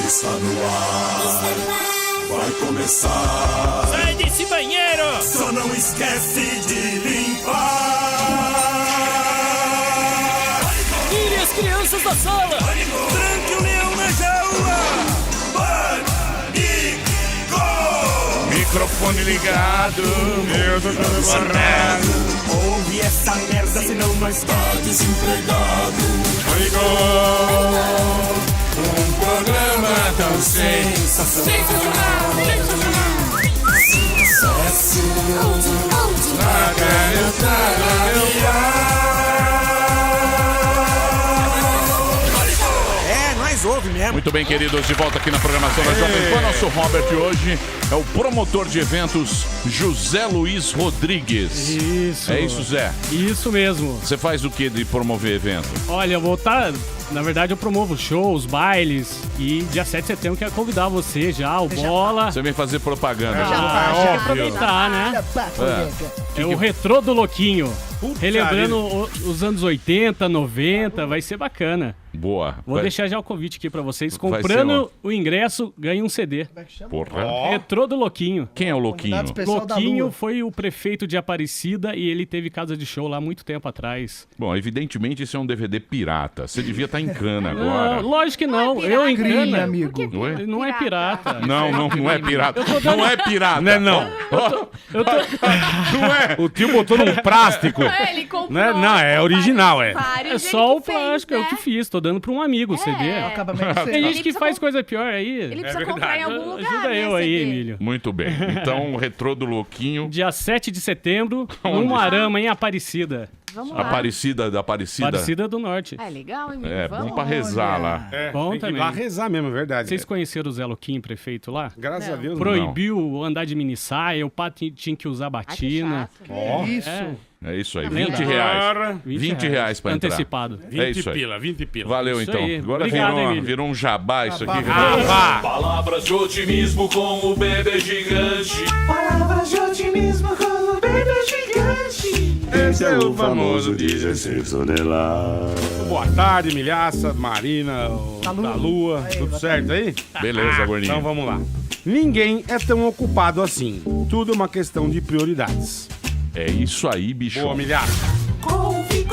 Está no ar, vai começar. Sai desse banheiro! Só não esquece de limpar. Tire as crianças da sala! Tranque o leão na jaula. Pânico! Microfone ligado, eu tô todo barrado. Ouve essa merda, senão não está desempregado. Pânico! Um programa tão sensacional. Sucesso. Nós ouve mesmo. Muito bem, queridos, de volta aqui na programação da Jovem Pan. Nosso Robert hoje é o promotor de eventos José Luiz Rodrigues. Isso. É isso, Zé? Isso mesmo. Você faz o que de promover evento? Olha, eu vou estar... Na verdade, eu promovo shows, bailes e dia 7 de setembro quero convidar você já, o Bola. Você vem fazer propaganda. Tem que aproveitar, né? É o Retrô do Louquinho. Relembrando os anos 80, 90, vai ser bacana. Boa. Vou deixar já o convite aqui pra vocês. Vai Comprando o ingresso, ganha um CD. Porra. Retrô do Louquinho. Quem é o Louquinho? Louquinho foi o prefeito de Aparecida e ele teve casa de show lá há muito tempo atrás. Bom, evidentemente isso é um DVD pirata. Você devia estar em cana agora. Não, lógico que não. Eu em cana. amigo. Não é pirata. Não é pirata. Não é pirata. Não é não. Não é. O tio botou num plástico. Ele comprou. Não, é original, é. É só o plástico, é o que fiz. Tô dando pra um amigo o CD. Tem gente que faz coisa pior aí. Ele precisa comprar em algum lugar, Ajuda né, eu aí, CD? Emílio. Muito bem. Então, o Retrô do Louquinho. Dia 7 de setembro, Onde? no Moarama, em Aparecida. Vamos lá. Aparecida da Aparecida. Aparecida do Norte. É legal, hein? É, Vamos. bom pra rezar lá. Bom tem que ir também. lá rezar mesmo, é verdade. Vocês conheceram o Zé Louquinho, prefeito lá? Graças a Deus, Proibiu andar de mini saia, o pato tinha que usar Ai, que batina. chato. Ó, É isso aí. Tá 20 vendo? reais. 20 reais pra entrar. Antecipado. É isso aí. 20 pila. Valeu, Isso então. aí. Agora Obrigado, virou, Emílio. virou um jabá isso aqui. Palavras de otimismo com o bebê gigante. Palavras de otimismo com o bebê gigante. Esse é o famoso 16 toneladas. Boa tarde, Milhaça, Marina, da Lua, tudo certo aí? Beleza, gordinho. Então vamos lá. Ninguém é tão ocupado assim. Tudo é uma questão de prioridades. É isso aí, bicho. Boa, Milhaça. Convida.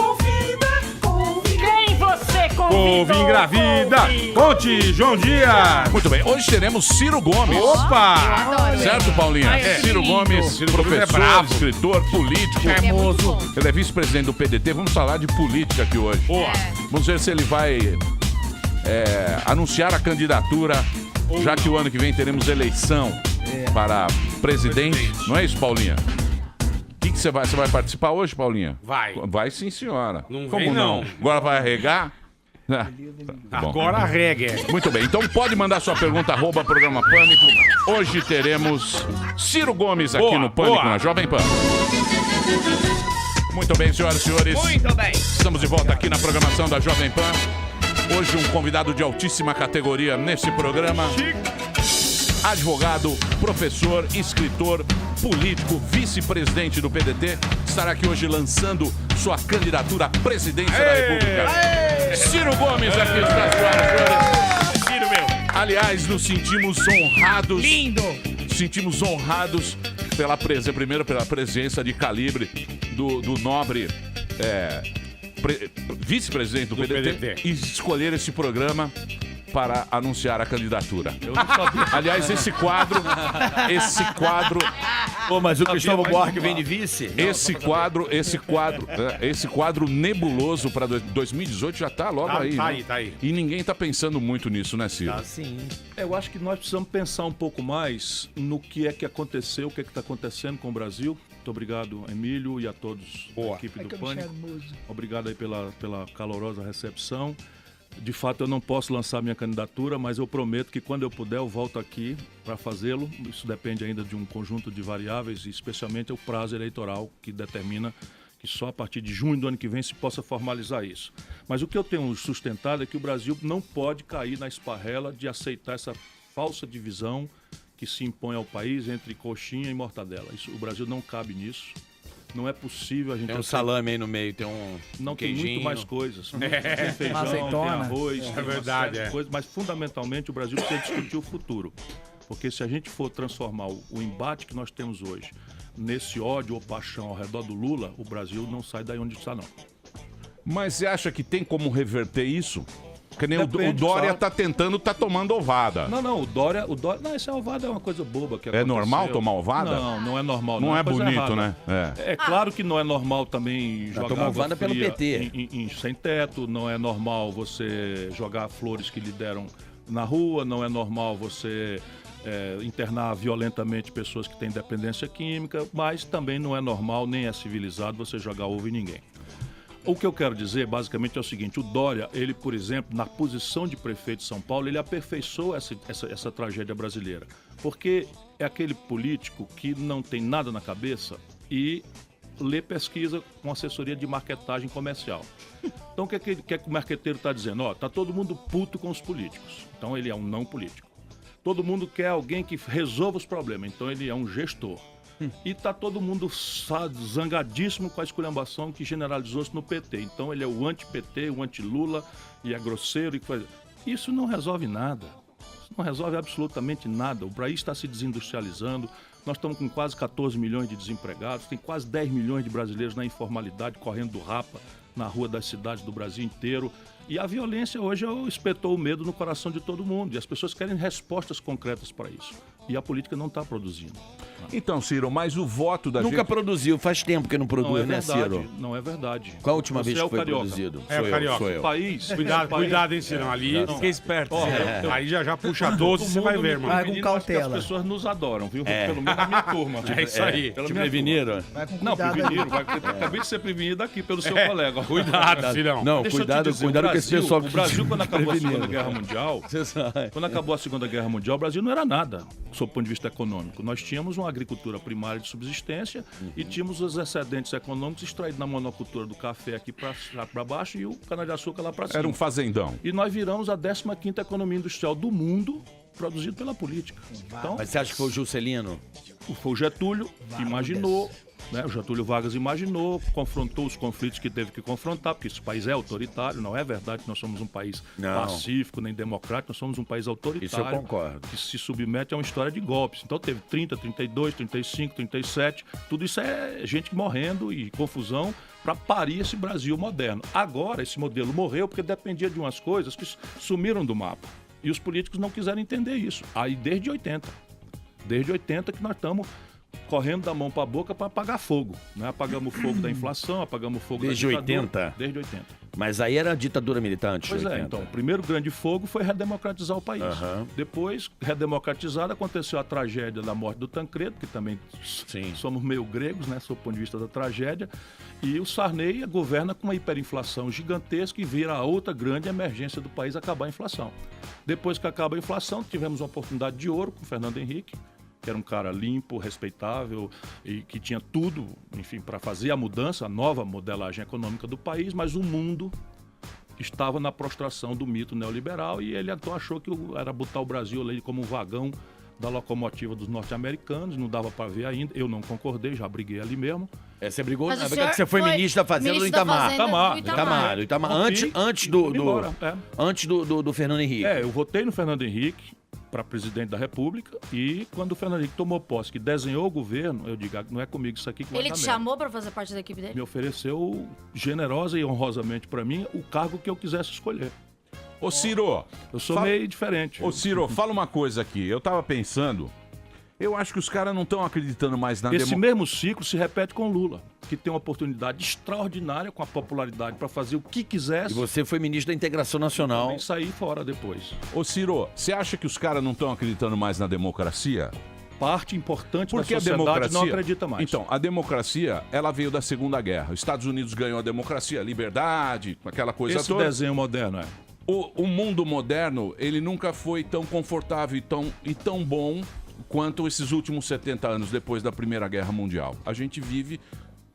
Quem você Couve convidou? engravida. Conte, João Dias. Muito bem. Hoje teremos Ciro Gomes. Opa! Adoro. Certo, Paulinha? Ciro Gomes, Ciro Gomes é professor, bravo. escritor, político. É muito bom. Ele é vice-presidente do PDT. Vamos falar de política aqui hoje. Boa. Vamos ver se ele vai anunciar a candidatura, já que o ano que vem teremos eleição para presidente. Não é isso, Paulinha? O que você vai? Você vai participar hoje, Paulinha? Vai. Vai sim, senhora. Não Como vem, não. Agora vai arregar? Ah, tá bom. Agora a reggae. Muito bem, então pode mandar sua pergunta, @programa Pânico. Hoje teremos Ciro Gomes aqui Boa, no Pânico, boa. na Jovem Pan. Muito bem, senhoras e senhores. Muito bem. Estamos de volta aqui na programação da Jovem Pan. Hoje um convidado de altíssima categoria nesse programa. Advogado, professor, escritor, político, vice-presidente do PDT. Estará aqui hoje lançando sua candidatura à presidência da República. Ciro Gomes aqui está, senhoras e senhores. Ciro, meu. Aliás, nos sentimos honrados. Lindo. Sentimos honrados primeiro pela presença de calibre do nobre vice-presidente do PDT e escolher esse programa para anunciar a candidatura. Eu não sabia. Aliás, esse quadro. Pô, mas o Cristóvão Buarque vem de vice? Esse quadro nebuloso para 2018 já tá logo aí. Tá né? aí, tá aí. E ninguém tá pensando muito nisso, né, Ciro? Sim. Eu acho que nós precisamos pensar um pouco mais no que é que aconteceu, o que é que está acontecendo com o Brasil. Muito obrigado, Emílio, e a todos da equipe do Pânico. Obrigado aí pela calorosa recepção. De fato, eu não posso lançar minha candidatura, mas eu prometo que quando eu puder, eu volto aqui para fazê-lo. Isso depende ainda de um conjunto de variáveis, e especialmente o prazo eleitoral, que determina que só a partir de junho do ano que vem se possa formalizar isso. Mas o que eu tenho sustentado é que o Brasil não pode cair na esparrela de aceitar essa falsa divisão que se impõe ao país entre coxinha e mortadela. O Brasil não cabe nisso. Não é possível a gente... Tem um salame aí no meio, tem um Não, tem queijinho. muito mais coisas. Tem feijão, tem arroz, tem uma verdade, série de coisas, mas fundamentalmente o Brasil precisa discutir o futuro. Porque se a gente for transformar o embate que nós temos hoje nesse ódio ou paixão ao redor do Lula, o Brasil não sai daí onde está, não. Mas você acha que tem como reverter isso? Que nem Depende, o Dória sabe? tá tentando, tá tomando ovada. Não, o Dória... Não, essa ovada é uma coisa boba que É aconteceu. normal tomar ovada? Não, não é normal. Não é uma coisa bonito, errada. né? É claro que não é normal também jogar tomou água ovada pelo fria PT. em sem teto, não é normal você jogar flores que lhe deram na rua, não é normal você internar violentamente pessoas que têm dependência química, mas também não é normal nem é civilizado você jogar ovo em ninguém. O que eu quero dizer, basicamente, é o seguinte. O Dória, ele, por exemplo, na posição de prefeito de São Paulo, ele aperfeiçoou essa tragédia brasileira. Porque é aquele político que não tem nada na cabeça e lê pesquisa com assessoria de marketagem comercial. Então, o que é que o marqueteiro está dizendo? Ó, tá todo mundo puto com os políticos. Então, ele é um não político. Todo mundo quer alguém que resolva os problemas. Então, ele é um gestor. E tá todo mundo zangadíssimo com a esculhambação que generalizou-se no PT. Então ele é o anti-PT, o anti-Lula, e é grosseiro. Isso não resolve nada. Isso não resolve absolutamente nada. O país está se desindustrializando. Nós estamos com quase 14 milhões de desempregados. Tem quase 10 milhões de brasileiros na informalidade, correndo do rapa na rua das cidades do Brasil inteiro. E a violência hoje espetou o medo no coração de todo mundo. E as pessoas querem respostas concretas para isso. E a política não está produzindo. Então, Ciro, mas o voto da Nunca gente... produziu, faz tempo que não produz, Não é né, verdade, Ciro? não é verdade. Qual a última Você vez é que o foi carioca. produzido? É, o carioca. Sou eu. País, Cuidado, hein, Cirão. Ali, Fiquei esperto. aí já puxa 12, você vai ver, irmão. Vai com Menino, acho que cautela. As pessoas nos adoram, viu? Pelo menos na minha turma. É isso aí. Pela Te minha preveniram? Vai com Não, cuidado. preveniram. Acabei de ser prevenido aqui pelo seu colega. Cuidado, Cirão. Não, Deixa eu te cuidado, dizer, cuidado o com esse Brasil- pessoal que O Brasil, quando acabou a preveniram. Segunda Guerra Mundial, Você sabe. quando acabou a Segunda Guerra Mundial, o Brasil não era nada, sob o ponto de vista econômico. Nós tínhamos uma agricultura primária de subsistência e tínhamos os excedentes econômicos extraídos na monocultura do café aqui para baixo e o cana-de-açúcar lá para cima. Era um fazendão. E nós viramos a 15ª economia industrial do mundo, produzido pela política. Então, Mas você acha que foi o Juscelino? foi o Getúlio que imaginou, né? O Getúlio Vargas imaginou, confrontou os conflitos que teve que confrontar, porque esse país é autoritário, não é verdade que nós somos um país Não. pacífico nem democrático, nós somos um país autoritário. Isso eu concordo. Que se submete a uma história de golpes. Então teve 30, 32, 35, 37, tudo isso é gente morrendo e confusão para parir esse Brasil moderno. Agora esse modelo morreu porque dependia de umas coisas que sumiram do mapa. E os políticos não quiseram entender isso. Aí desde 80 que nós estamos correndo da mão para a boca para apagar fogo. Né? Apagamos o fogo da inflação, apagamos o fogo Desde da ditadura. 80? Desde 80. Mas aí era a ditadura militar antes Pois de 80. é, então, o primeiro grande fogo foi redemocratizar o país. Aham. Depois, redemocratizado, aconteceu a tragédia da morte do Tancredo, que também Sim. somos meio gregos, né, sob o ponto de vista da tragédia, e o Sarney governa com uma hiperinflação gigantesca e vira a outra grande emergência do país, acabar a inflação. Depois que acaba a inflação, tivemos uma oportunidade de ouro com o Fernando Henrique, que era um cara limpo, respeitável e que tinha tudo, enfim, para fazer a mudança, a nova modelagem econômica do país, mas o mundo estava na prostração do mito neoliberal e ele então achou que era botar o Brasil ali como um vagão da locomotiva dos norte-americanos, não dava para ver ainda, eu não concordei, já briguei ali mesmo. Você brigou Mas na o época senhor que você foi ministro da Fazenda do ministro da Itamar. Fazenda do Itamar. Itamar. Ok. Antes Fui embora, do Fernando Henrique. eu votei no Fernando Henrique para presidente da República e quando o Fernando Henrique tomou posse, que desenhou o governo, eu digo, não é comigo isso aqui que vai Ele dar te merda. chamou pra fazer parte da equipe dele? Me ofereceu generosa e honrosamente para mim o cargo que eu quisesse escolher. Ô, Ciro, Eu sou Fala- meio diferente. ô, Ciro, fala uma coisa aqui. Eu tava pensando, eu acho que os caras não estão acreditando mais na Esse mesmo ciclo se repete com Lula, que tem uma oportunidade extraordinária com a popularidade para fazer o que E quisesse você foi ministro da Integração Nacional. e sair fora depois. Ô, Ciro, você acha que os caras não estão acreditando mais na democracia? Parte importante Porque da a sociedade democracia não acredita mais. Então, a democracia, ela veio da Segunda Guerra. Os Estados Unidos ganhou a democracia, a liberdade, aquela coisa esse toda. desenho moderno é. O mundo moderno, ele nunca foi tão confortável e tão bom quanto esses últimos 70 anos depois da Primeira Guerra Mundial. A gente vive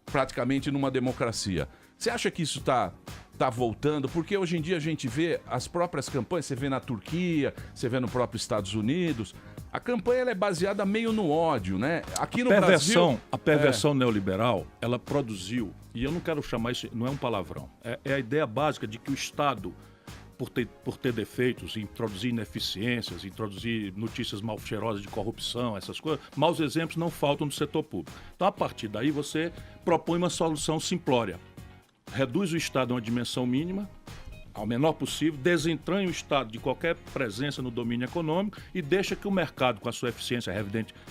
praticamente numa democracia. Você acha que isso tá voltando? Porque hoje em dia a gente vê as próprias campanhas, você vê na Turquia, você vê no próprio Estados Unidos, A campanha ela é baseada meio no ódio, né? Aqui no Brasil... A perversão neoliberal, ela produziu, e eu não quero chamar isso, não é um palavrão, é a ideia básica de que o Estado, por ter defeitos, introduzir ineficiências, introduzir notícias mal cheirosas de corrupção, essas coisas, maus exemplos não faltam no setor público. Então, a partir daí, você propõe uma solução simplória. Reduz o Estado a uma dimensão mínima, ao menor possível, desentranha o Estado de qualquer presença no domínio econômico e deixa que o mercado, com a sua eficiência,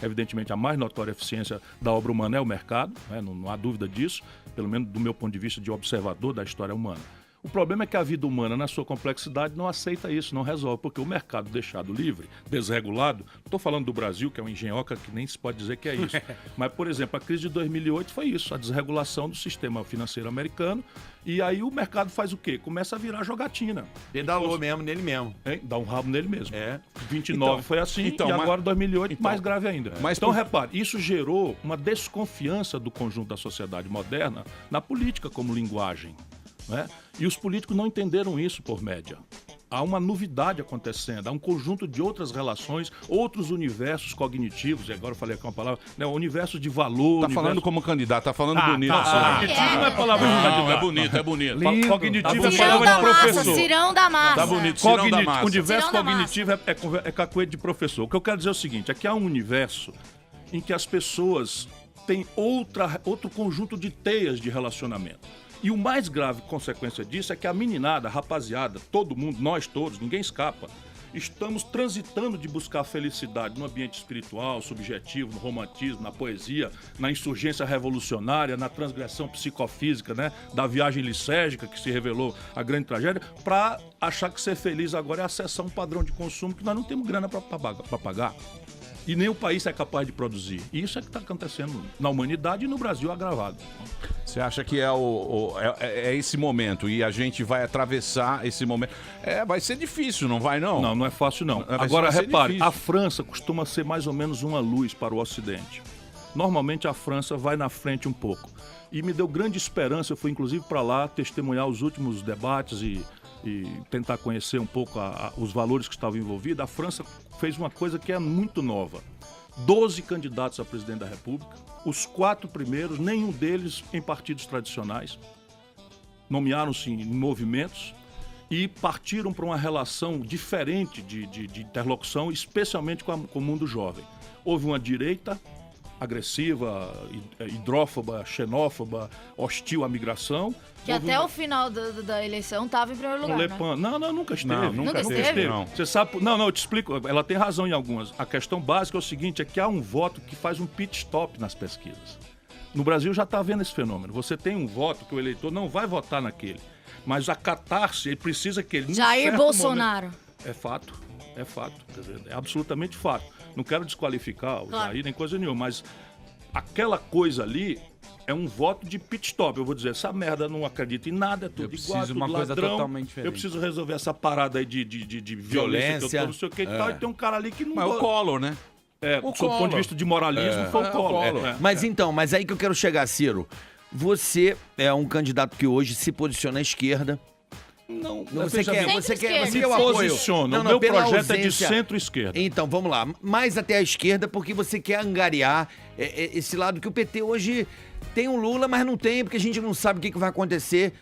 evidentemente a mais notória eficiência da obra humana é o mercado, né? Não há dúvida disso, pelo menos do meu ponto de vista de observador da história humana. O problema é que a vida humana, na sua complexidade, não aceita isso, não resolve, porque o mercado deixado livre, desregulado, estou falando do Brasil, que é uma engenhoca que nem se pode dizer que é isso, mas, por exemplo, a crise de 2008 foi isso, a desregulação do sistema financeiro americano, e aí o mercado faz o quê? Começa a virar jogatina. Ele dá alô mesmo nele mesmo. Dá um rabo nele mesmo. 29 Então, foi assim, e agora 2008 mais grave ainda. Mas então, repare, isso gerou uma desconfiança do conjunto da sociedade moderna na política como linguagem. Né? E os políticos não entenderam isso por média. Há uma novidade acontecendo, há um conjunto de outras relações, outros universos cognitivos, e agora eu falei aqui uma palavra, né, universo de valor. Tá falando como candidato, tá falando bonito. Cognitivo não é palavra de candidato. Não, é bonito, é bonito. Cognitivo é Cirão palavra da de massa, professor. Cirão da massa. Tá bonito, Cirão da massa. O universo Cirão da cognitivo é cacuete de professor. O que eu quero dizer é o seguinte, é que há um universo em que as pessoas têm outro conjunto de teias de relacionamento. E o mais grave consequência disso é que a meninada, a rapaziada, todo mundo, nós todos, ninguém escapa, estamos transitando de buscar felicidade no ambiente espiritual, subjetivo, no romantismo, na poesia, na insurgência revolucionária, na transgressão psicofísica, né, da viagem lisérgica, que se revelou a grande tragédia, para achar que ser feliz agora é acessar um padrão de consumo que nós não temos grana para pagar. E nem o país é capaz de produzir. E isso é que está acontecendo na humanidade e no Brasil agravado. Você acha que é esse momento e a gente vai atravessar esse momento? Vai ser difícil, não vai não? Não, não é fácil não. Vai Agora, ser repare, difícil. a França costuma ser mais ou menos uma luz para o Ocidente. Normalmente a França vai na frente um pouco. E me deu grande esperança, eu fui inclusive para lá testemunhar os últimos debates e tentar conhecer um pouco os valores que estavam envolvidos. A França fez uma coisa que é muito nova. 12 candidatos a presidente da República, os 4 primeiros, nenhum deles em partidos tradicionais. Nomearam-se em movimentos e partiram para uma relação diferente de interlocução, especialmente com o mundo jovem. Houve uma direita agressiva, hidrófoba, xenófoba, hostil à migração. Que até o final da eleição estava em primeiro lugar, Le né? Pen. Não, nunca esteve. Não, nunca esteve? Não. Você sabe... Não, eu te explico. Ela tem razão em algumas. A questão básica é o seguinte, é que há um voto que faz um pit stop nas pesquisas. No Brasil já está havendo esse fenômeno. Você tem um voto que o eleitor não vai votar naquele. Mas a catarse, ele precisa que ele... Jair Bolsonaro. É fato. Quer dizer, é absolutamente fato. Não quero desqualificar o Jair nem coisa nenhuma, mas aquela coisa ali é um voto de pit stop. Eu vou dizer, essa merda não acredita em nada, é tudo igual, tudo uma coisa ladrão. totalmente diferente. Eu preciso resolver essa parada aí de violência, que eu tô, não sei o que e tal, e tem um cara ali que não... Mas o Collor, né? Do ponto de vista de moralismo, foi o Collor. Mas aí que eu quero chegar, Ciro. Você é um candidato que hoje se posiciona à esquerda. Não, Você quer me o apoio. posiciona. O meu pela projeto é de ausência. centro-esquerda. Então, vamos lá. Mais até a esquerda, porque você quer angariar esse lado que o PT hoje tem um Lula, mas não tem, porque a gente não sabe o que vai acontecer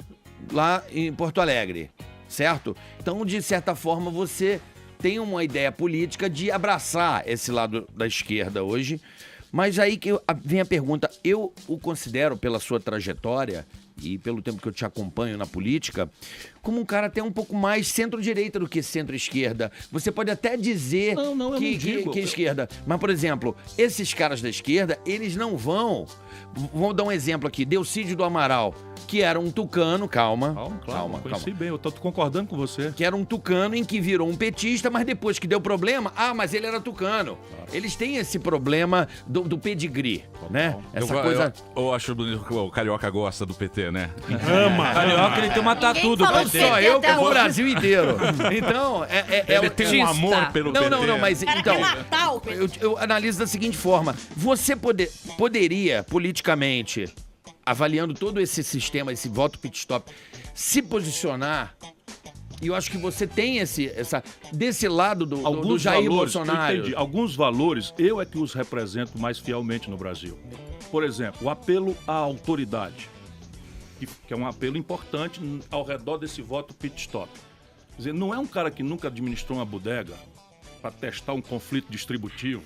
lá em Porto Alegre, certo? Então, de certa forma, você tem uma ideia política de abraçar esse lado da esquerda hoje. Mas aí que vem a pergunta, eu o considero, pela sua trajetória e pelo tempo que eu te acompanho na política, como um cara até um pouco mais centro-direita do que centro-esquerda. Você pode até dizer eu não digo. que é esquerda. Mas, por exemplo, esses caras da esquerda, eles não vão... Vou dar um exemplo aqui. Delcídio do Amaral, que era um tucano... Calma. Conheci bem, eu tô concordando com você. Que era um tucano em que virou um petista, mas depois que deu problema, mas ele era tucano. Claro. Eles têm esse problema do pedigree, né? Essa coisa... Eu acho bonito que o Carioca gosta do PT, né? Ama. Carioca, ele tem uma tatu do falou PT. PT Só eu até como o agora. Brasil inteiro. Então, Ele tem um amor pelo PT. Não, mas Cara, então... quer matar o PT. Eu analiso da seguinte forma. Você poderia, politicamente, avaliando todo esse sistema, esse voto pit stop, se posicionar E eu acho que você tem desse lado do Alguns Jair valores, Bolsonaro. eu entendi. Alguns valores, eu é que os represento mais fielmente no Brasil. Por exemplo, o apelo à autoridade, que é um apelo importante ao redor desse voto pit stop. Quer dizer, não é um cara que nunca administrou uma bodega para testar um conflito distributivo.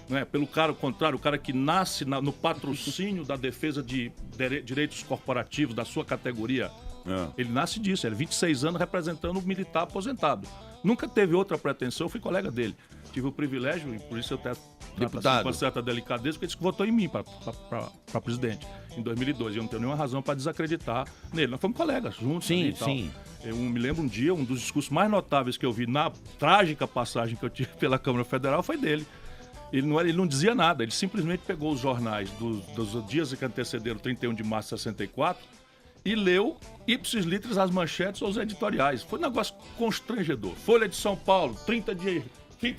Não é? Pelo contrário, o cara que nasce no patrocínio da defesa de direitos corporativos da sua categoria. Ele nasce disso, ele é 26 anos representando um militar aposentado. Nunca teve outra pretensão, eu fui colega dele. Tive o privilégio, e por isso eu trato assim, com certa delicadeza, porque ele disse que votou em mim para presidente em 2002. E eu não tenho nenhuma razão para desacreditar nele. Nós fomos colegas juntos. Sim, e tal. sim. Eu me lembro um dia, um dos discursos mais notáveis que eu vi na trágica passagem que eu tive pela Câmara Federal foi dele. Ele não dizia nada, ele simplesmente pegou os jornais dos dias que antecederam 31 de março de 64 e leu ipsis litteris as manchetes ou os editoriais. Foi um negócio constrangedor. Folha de São Paulo, 30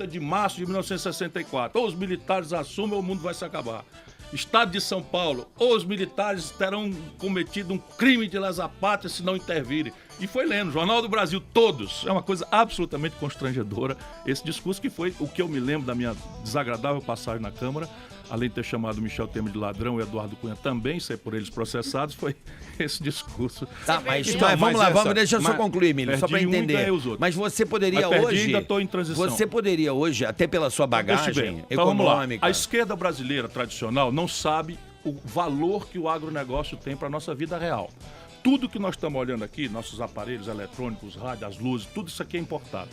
de março de 1964. Ou os militares assumem ou o mundo vai se acabar. Estado de São Paulo, ou os militares terão cometido um crime de lesa pátria se não intervirem. E foi lendo, Jornal do Brasil, todos. É uma coisa absolutamente constrangedora esse discurso, que foi o que eu me lembro da minha desagradável passagem na Câmara, além de ter chamado Michel Temer de ladrão e Eduardo Cunha também, ser por eles processados, foi esse discurso. Tá, mas Então, vamos lá, deixa eu só mas concluir, Emílio, só pra perdi um e entender. ganhei os outros. Mas você poderia Mas perdi, hoje... ainda tô em transição. Você poderia hoje, até pela sua bagagem Deixa eu ver. Então, vamos lá. econômica... A esquerda brasileira tradicional não sabe o valor que o agronegócio tem para a nossa vida real. Tudo que nós estamos olhando aqui, nossos aparelhos eletrônicos, rádio, as luzes, tudo isso aqui é importado.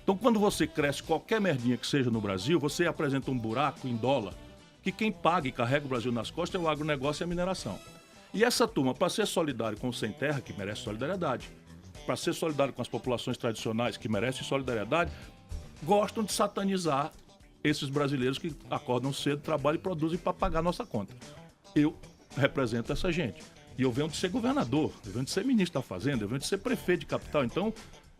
Então, quando você cresce qualquer merdinha que seja no Brasil, você apresenta um buraco em dólar, que quem paga e carrega o Brasil nas costas é o agronegócio e a mineração. E essa turma, para ser solidário com o sem terra, que merece solidariedade, para ser solidário com as populações tradicionais, que merecem solidariedade, gostam de satanizar esses brasileiros que acordam cedo, trabalham e produzem para pagar a nossa conta. Eu represento essa gente. E eu venho de ser governador, eu venho de ser ministro da Fazenda, eu venho de ser prefeito de capital. Então,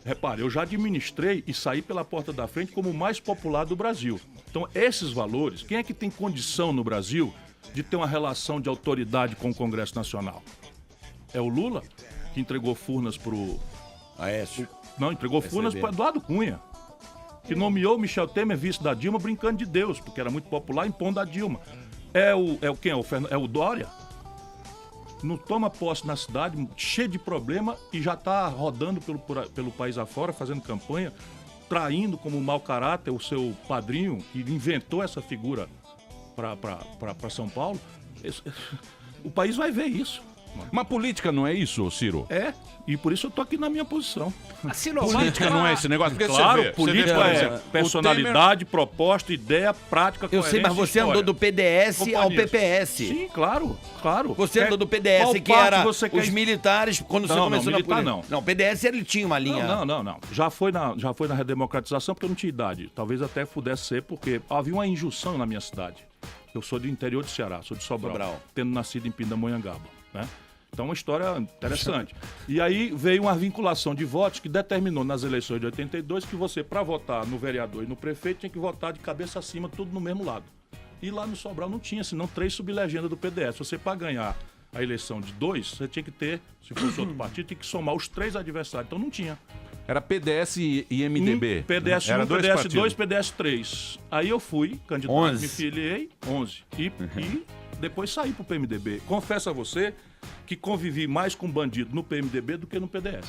repare, eu já administrei e saí pela porta da frente como o mais popular do Brasil. Então, esses valores, quem é que tem condição no Brasil de ter uma relação de autoridade com o Congresso Nacional? É o Lula, que entregou Furnas pro... Aécio. Não, entregou Furnas pro Eduardo Cunha, que nomeou Michel Temer vice da Dilma brincando de Deus, porque era muito popular, impondo a Dilma. É o Dória? Não toma posse na cidade, cheio de problema, e já está rodando pelo país afora, fazendo campanha, traindo como mau caráter o seu padrinho, que inventou essa figura para São Paulo. O país vai ver isso. Mas política não é isso, Ciro? É, e por isso eu tô aqui na minha posição. Política não é esse negócio? Porque Claro, você vê, política por é exemplo, personalidade, proposta, ideia, prática, Eu sei, coerência mas você e história. andou do PDS ao Companhias. PPS. Sim, claro. Você andou do Qual PDS, que parte era você quer- os militares, quando você Não, começou não, na militar política. não. Não, o PDS ele tinha uma linha... Não. Já foi na redemocratização porque eu não tinha idade. Talvez até pudesse ser porque havia uma injunção na minha cidade. Eu sou do interior do Ceará, sou de Sobral. Tendo nascido em Pindamonhangaba, né? Então, uma história interessante. E aí veio uma vinculação de votos que determinou nas eleições de 82 que você, para votar no vereador e no prefeito, tinha que votar de cabeça acima, tudo no mesmo lado. E lá no Sobral não tinha, senão 3 sublegendas do PDS. Você, para ganhar a eleição de 2, você tinha que ter, se fosse outro partido, tinha que somar os 3 adversários. Então não tinha. Era PDS e MDB. PDS Era 1, dois PDS partidos. 2, PDS 3. Aí eu fui candidato, 11. me filiei, 11. E depois saí pro PMDB. Confesso a você que convivi mais com bandido no PMDB do que no PDS.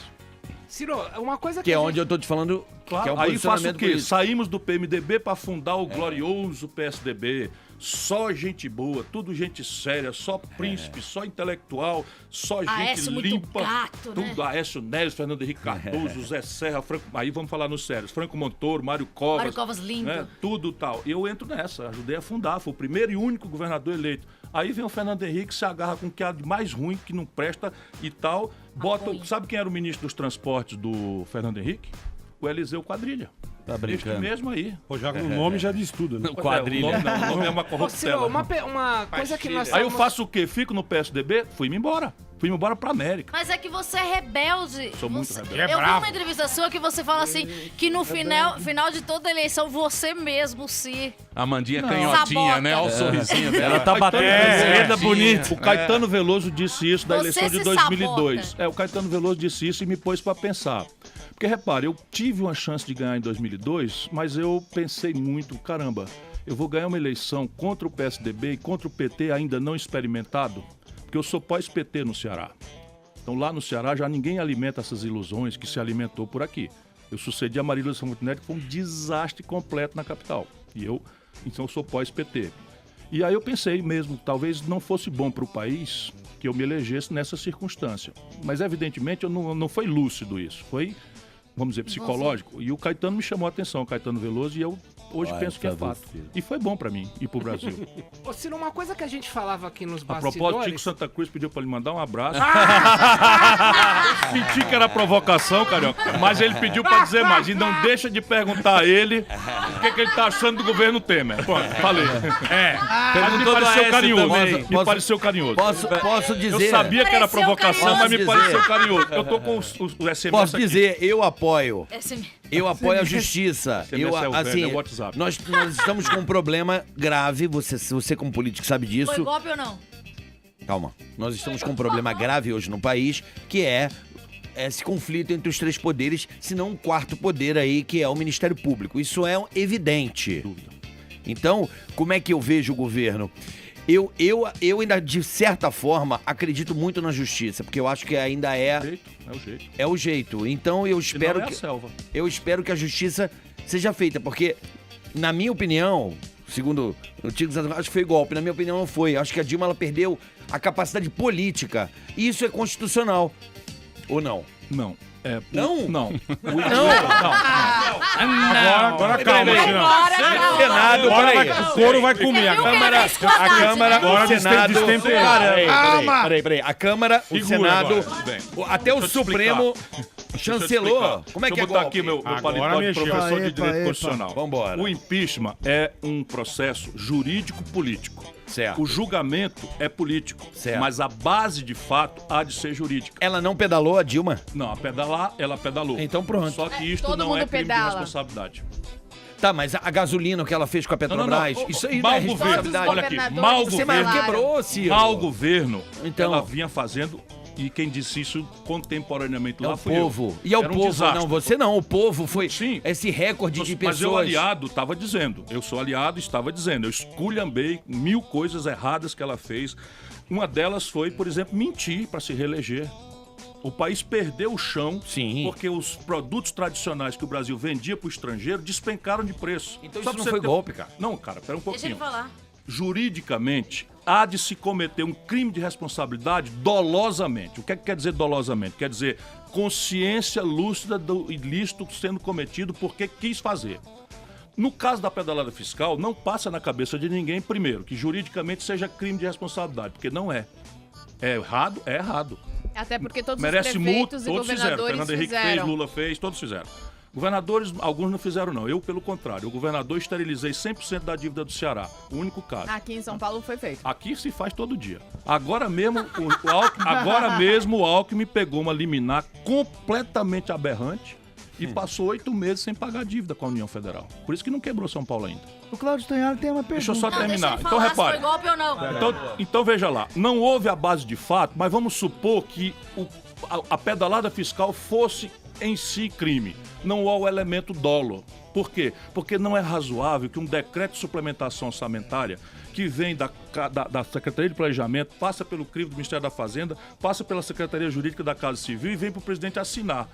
Ciro, uma coisa Que é a onde eu tô te falando Claro, que é o aí faço o posicionamento quê? político. Saímos do PMDB para fundar o glorioso PSDB. Só gente boa, tudo gente séria, só príncipe, só intelectual, só gente Aécio muito limpa. gato, né? Tudo, Aécio Neves, Fernando Henrique Cardoso, Zé Serra, Franco, aí vamos falar nos sérios, Franco Montoro, Mário Covas. Mário Covas lindo. Né, tudo tal. E eu entro nessa, ajudei a fundar, fui o primeiro e único governador eleito. Aí vem o Fernando Henrique, se agarra com o que há de mais ruim, que não presta e tal. Apoio. Sabe quem era o ministro dos transportes do Fernando Henrique? O Eliseu Quadrilha. Tá Este brincando. mesmo aí. Pô, já o nome já diz tudo, né? Quadrilha. O nome é uma Ô, corruptela. Ciro, uma coisa que nós Aí eu estamos- faço o quê? Fico no PSDB? Fui-me embora. Fui-me embora pra América. Mas é que você é rebelde. Sou muito Você- rebelde. Eu vi uma entrevista sua que você fala assim, que no final de toda eleição você mesmo se... A Mandinha Não. canhotinha, Sabota. né? Olha o sorrisinho dela. tá batendo Caetano bonito. O Caetano Veloso disse isso da Você eleição de se 2002. O Caetano Veloso disse isso e me pôs pra pensar. Porque, repare, eu tive uma chance de ganhar em 2002, mas eu pensei muito, caramba, eu vou ganhar uma eleição contra o PSDB e contra o PT ainda não experimentado, porque eu sou pós-PT no Ceará. Então lá no Ceará já ninguém alimenta essas ilusões que se alimentou por aqui. Eu sucedi a Marília Montenegro, que foi um desastre completo na capital. Então eu sou pós-PT. E aí eu pensei mesmo, talvez não fosse bom para o país que eu me elegesse nessa circunstância. Mas evidentemente não foi lúcido isso, foi, vamos dizer, psicológico. E o Caetano me chamou a atenção, o Caetano Veloso, e eu hoje penso que é fato. E foi bom pra mim ir pro Brasil. Ô, Ciro, uma coisa que a gente falava aqui nos A bastidores... propósito, Chico Santa Cruz pediu pra ele mandar um abraço. Eu senti que era provocação, Carioca, mas ele pediu pra dizer mais. E não deixa de perguntar a ele o que ele tá achando do governo Temer. Pronto, falei. Mas me pareceu carinhoso. Me pareceu carinhoso. Posso dizer... Eu sabia que era provocação, mas me pareceu carinhoso. Eu tô com o SMS Posso aqui. dizer, eu apoio. SMS. Eu apoio a justiça. SMS é o velho, é o WhatsApp. Nós estamos com um problema grave, você como político sabe disso. Foi golpe ou não? Calma. Nós estamos com um problema grave hoje no país, que é esse conflito entre os três poderes, se não um quarto poder aí, que é o Ministério Público. Isso é evidente. Então, como é que eu vejo o governo? Eu ainda, de certa forma, acredito muito na justiça, porque eu acho que ainda é o jeito. É o jeito. Então eu espero não é a selva. Eu espero que a justiça seja feita, porque, na minha opinião, segundo o Tico, acho que foi golpe. Na minha opinião, não foi. Acho que a Dilma ela perdeu a capacidade política. E isso é constitucional. Ou não? Não. Não? Não. Agora calma, Ciro. Senado, peraí. O couro vai comer. A Câmara, o Senado... Calma! Peraí. A Câmara, o Senado, até o Deixa eu te Supremo chancelou. explicar. Como é que Deixa eu é botar golpe? aqui meu Agora paletó de mexeu. professor de Direito Constitucional. Vambora. O impeachment é um processo jurídico-político. Certo. O julgamento é político, Certo. mas a base de fato há de ser jurídica. Ela não pedalou, a Dilma? Não, a pedalar, ela pedalou. Então pronto. Só que isto todo não mundo é crime pedala. de responsabilidade. Tá, mas a gasolina que ela fez com a Petrobras, Não. isso aí não Mau é governo. responsabilidade. Olha aqui, governadores mau Você governo. mais quebrou, Ciro. Mau governo, Então. ela vinha fazendo, e quem disse isso contemporaneamente É lá o foi povo. eu. E é o Era um povo, desastre. não, você não. O povo foi Sim. esse recorde de Mas eu, pessoas. aliado, estava dizendo. Eu sou aliado, estava dizendo. Eu esculhambei 1000 coisas erradas que ela fez. Uma delas foi, por exemplo, mentir para se reeleger. O país perdeu o chão Sim. porque os produtos tradicionais que o Brasil vendia para o estrangeiro despencaram de preço. Então Só isso pra não você foi ter- golpe, cara. Não, cara, pera um Deixa ele pouquinho. falar. Juridicamente, há de se cometer um crime de responsabilidade dolosamente. O que é que quer dizer dolosamente? Quer dizer consciência lúcida do ilícito sendo cometido porque quis fazer. No caso da pedalada fiscal, não passa na cabeça de ninguém, primeiro, que juridicamente seja crime de responsabilidade, porque não é. É errado, é errado. Até porque todos Merece os multa, prefeitos e todos fizeram. governadores Fernando Henrique fez, fizeram. Lula fez, todos fizeram. Governadores, alguns não fizeram não. Eu, pelo contrário, o governador esterilizei 100% da dívida do Ceará. O único caso. Aqui em São Paulo foi feito. Aqui se faz todo dia. Agora mesmo o Alckmin pegou uma liminar completamente aberrante e passou 8 meses sem pagar a dívida com a União Federal. Por isso que não quebrou São Paulo ainda. O Cláudio Tonhali tem uma pergunta. Deixa eu só Não, deixa terminar. ele Então falar repare. se foi golpe ou não. Então veja lá, não houve a base de fato, mas vamos supor que a pedalada fiscal fosse em si crime. Não há o elemento dolo. Por quê? Porque não é razoável que um decreto de suplementação orçamentária que vem da Secretaria de Planejamento, passa pelo crivo do Ministério da Fazenda, passa pela Secretaria Jurídica da Casa Civil e vem para o presidente assinar.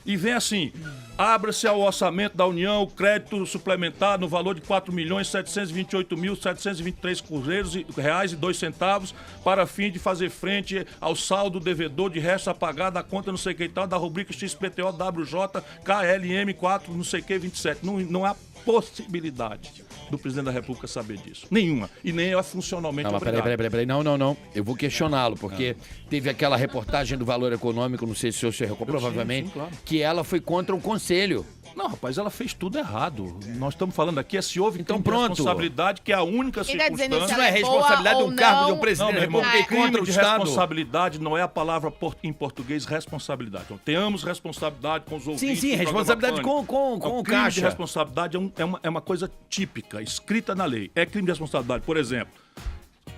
E vem assim, abra-se ao orçamento da União o crédito suplementar no valor de R$ 4.728.723 reais e 2 centavos para fim de fazer frente ao saldo devedor de resto a pagar da conta não sei o que e tal, da rubrica XPTO WJ KLM 4 não sei o que 27. Não há possibilidade do presidente da República saber disso. Nenhuma. E nem é funcionalmente Não, mas obrigado. peraí. Não. Eu vou questioná-lo, porque teve aquela reportagem do Valor Econômico, não sei se o senhor recordou, provavelmente, sim, claro. que ela foi contra o conselho. Não, rapaz, ela fez tudo errado. Nós estamos falando aqui, se houve Então, crime de pronto. responsabilidade, que é a única Quem tá dizendo circunstância... isso Não é responsabilidade de um boa cargo ou de um não? presidente da Não, meu irmão, República e contra crime o de Estado. responsabilidade não é a palavra em português responsabilidade. Então, tenhamos responsabilidade com os ouvintes. Sim, do programa responsabilidade Pânico. com o crime de caixa. responsabilidade é uma coisa típica, escrita na lei. É crime de responsabilidade. Por exemplo,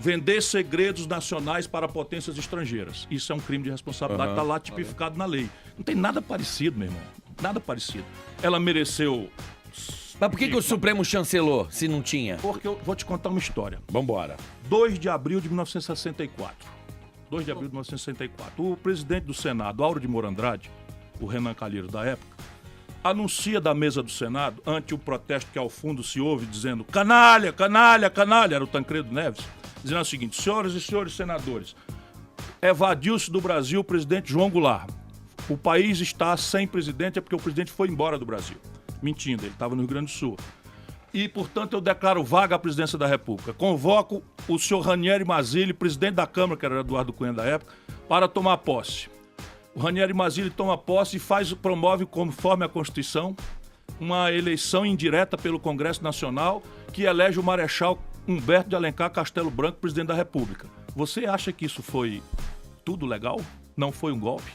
vender segredos nacionais para potências estrangeiras. Isso é um crime de responsabilidade, está lá tipificado na lei. Não tem nada parecido, meu irmão. Nada parecido. Ela mereceu... Mas por que o Supremo chancelou, se não tinha? Porque eu vou te contar uma história. Vambora. 2 de abril de 1964. 2 de abril de 1964. O presidente do Senado, Auro de Moura Andrade, o Renan Calheiros da época, anuncia da mesa do Senado, ante o protesto que ao fundo se ouve, dizendo canalha, canalha, canalha, era o Tancredo Neves, dizendo o seguinte: senhoras e senhores senadores, evadiu-se do Brasil o presidente João Goulart. O país está sem presidente, é porque o presidente foi embora do Brasil. Mentindo, ele estava no Rio Grande do Sul. E, portanto, eu declaro vaga a presidência da República. Convoco o senhor Ranieri Mazzilli, presidente da Câmara, que era Eduardo Cunha da época, para tomar posse. O Ranieri Mazzilli toma posse e promove, conforme a Constituição, uma eleição indireta pelo Congresso Nacional que elege o Marechal Humberto de Alencar Castelo Branco, presidente da República. Você acha que isso foi tudo legal? Não foi um golpe?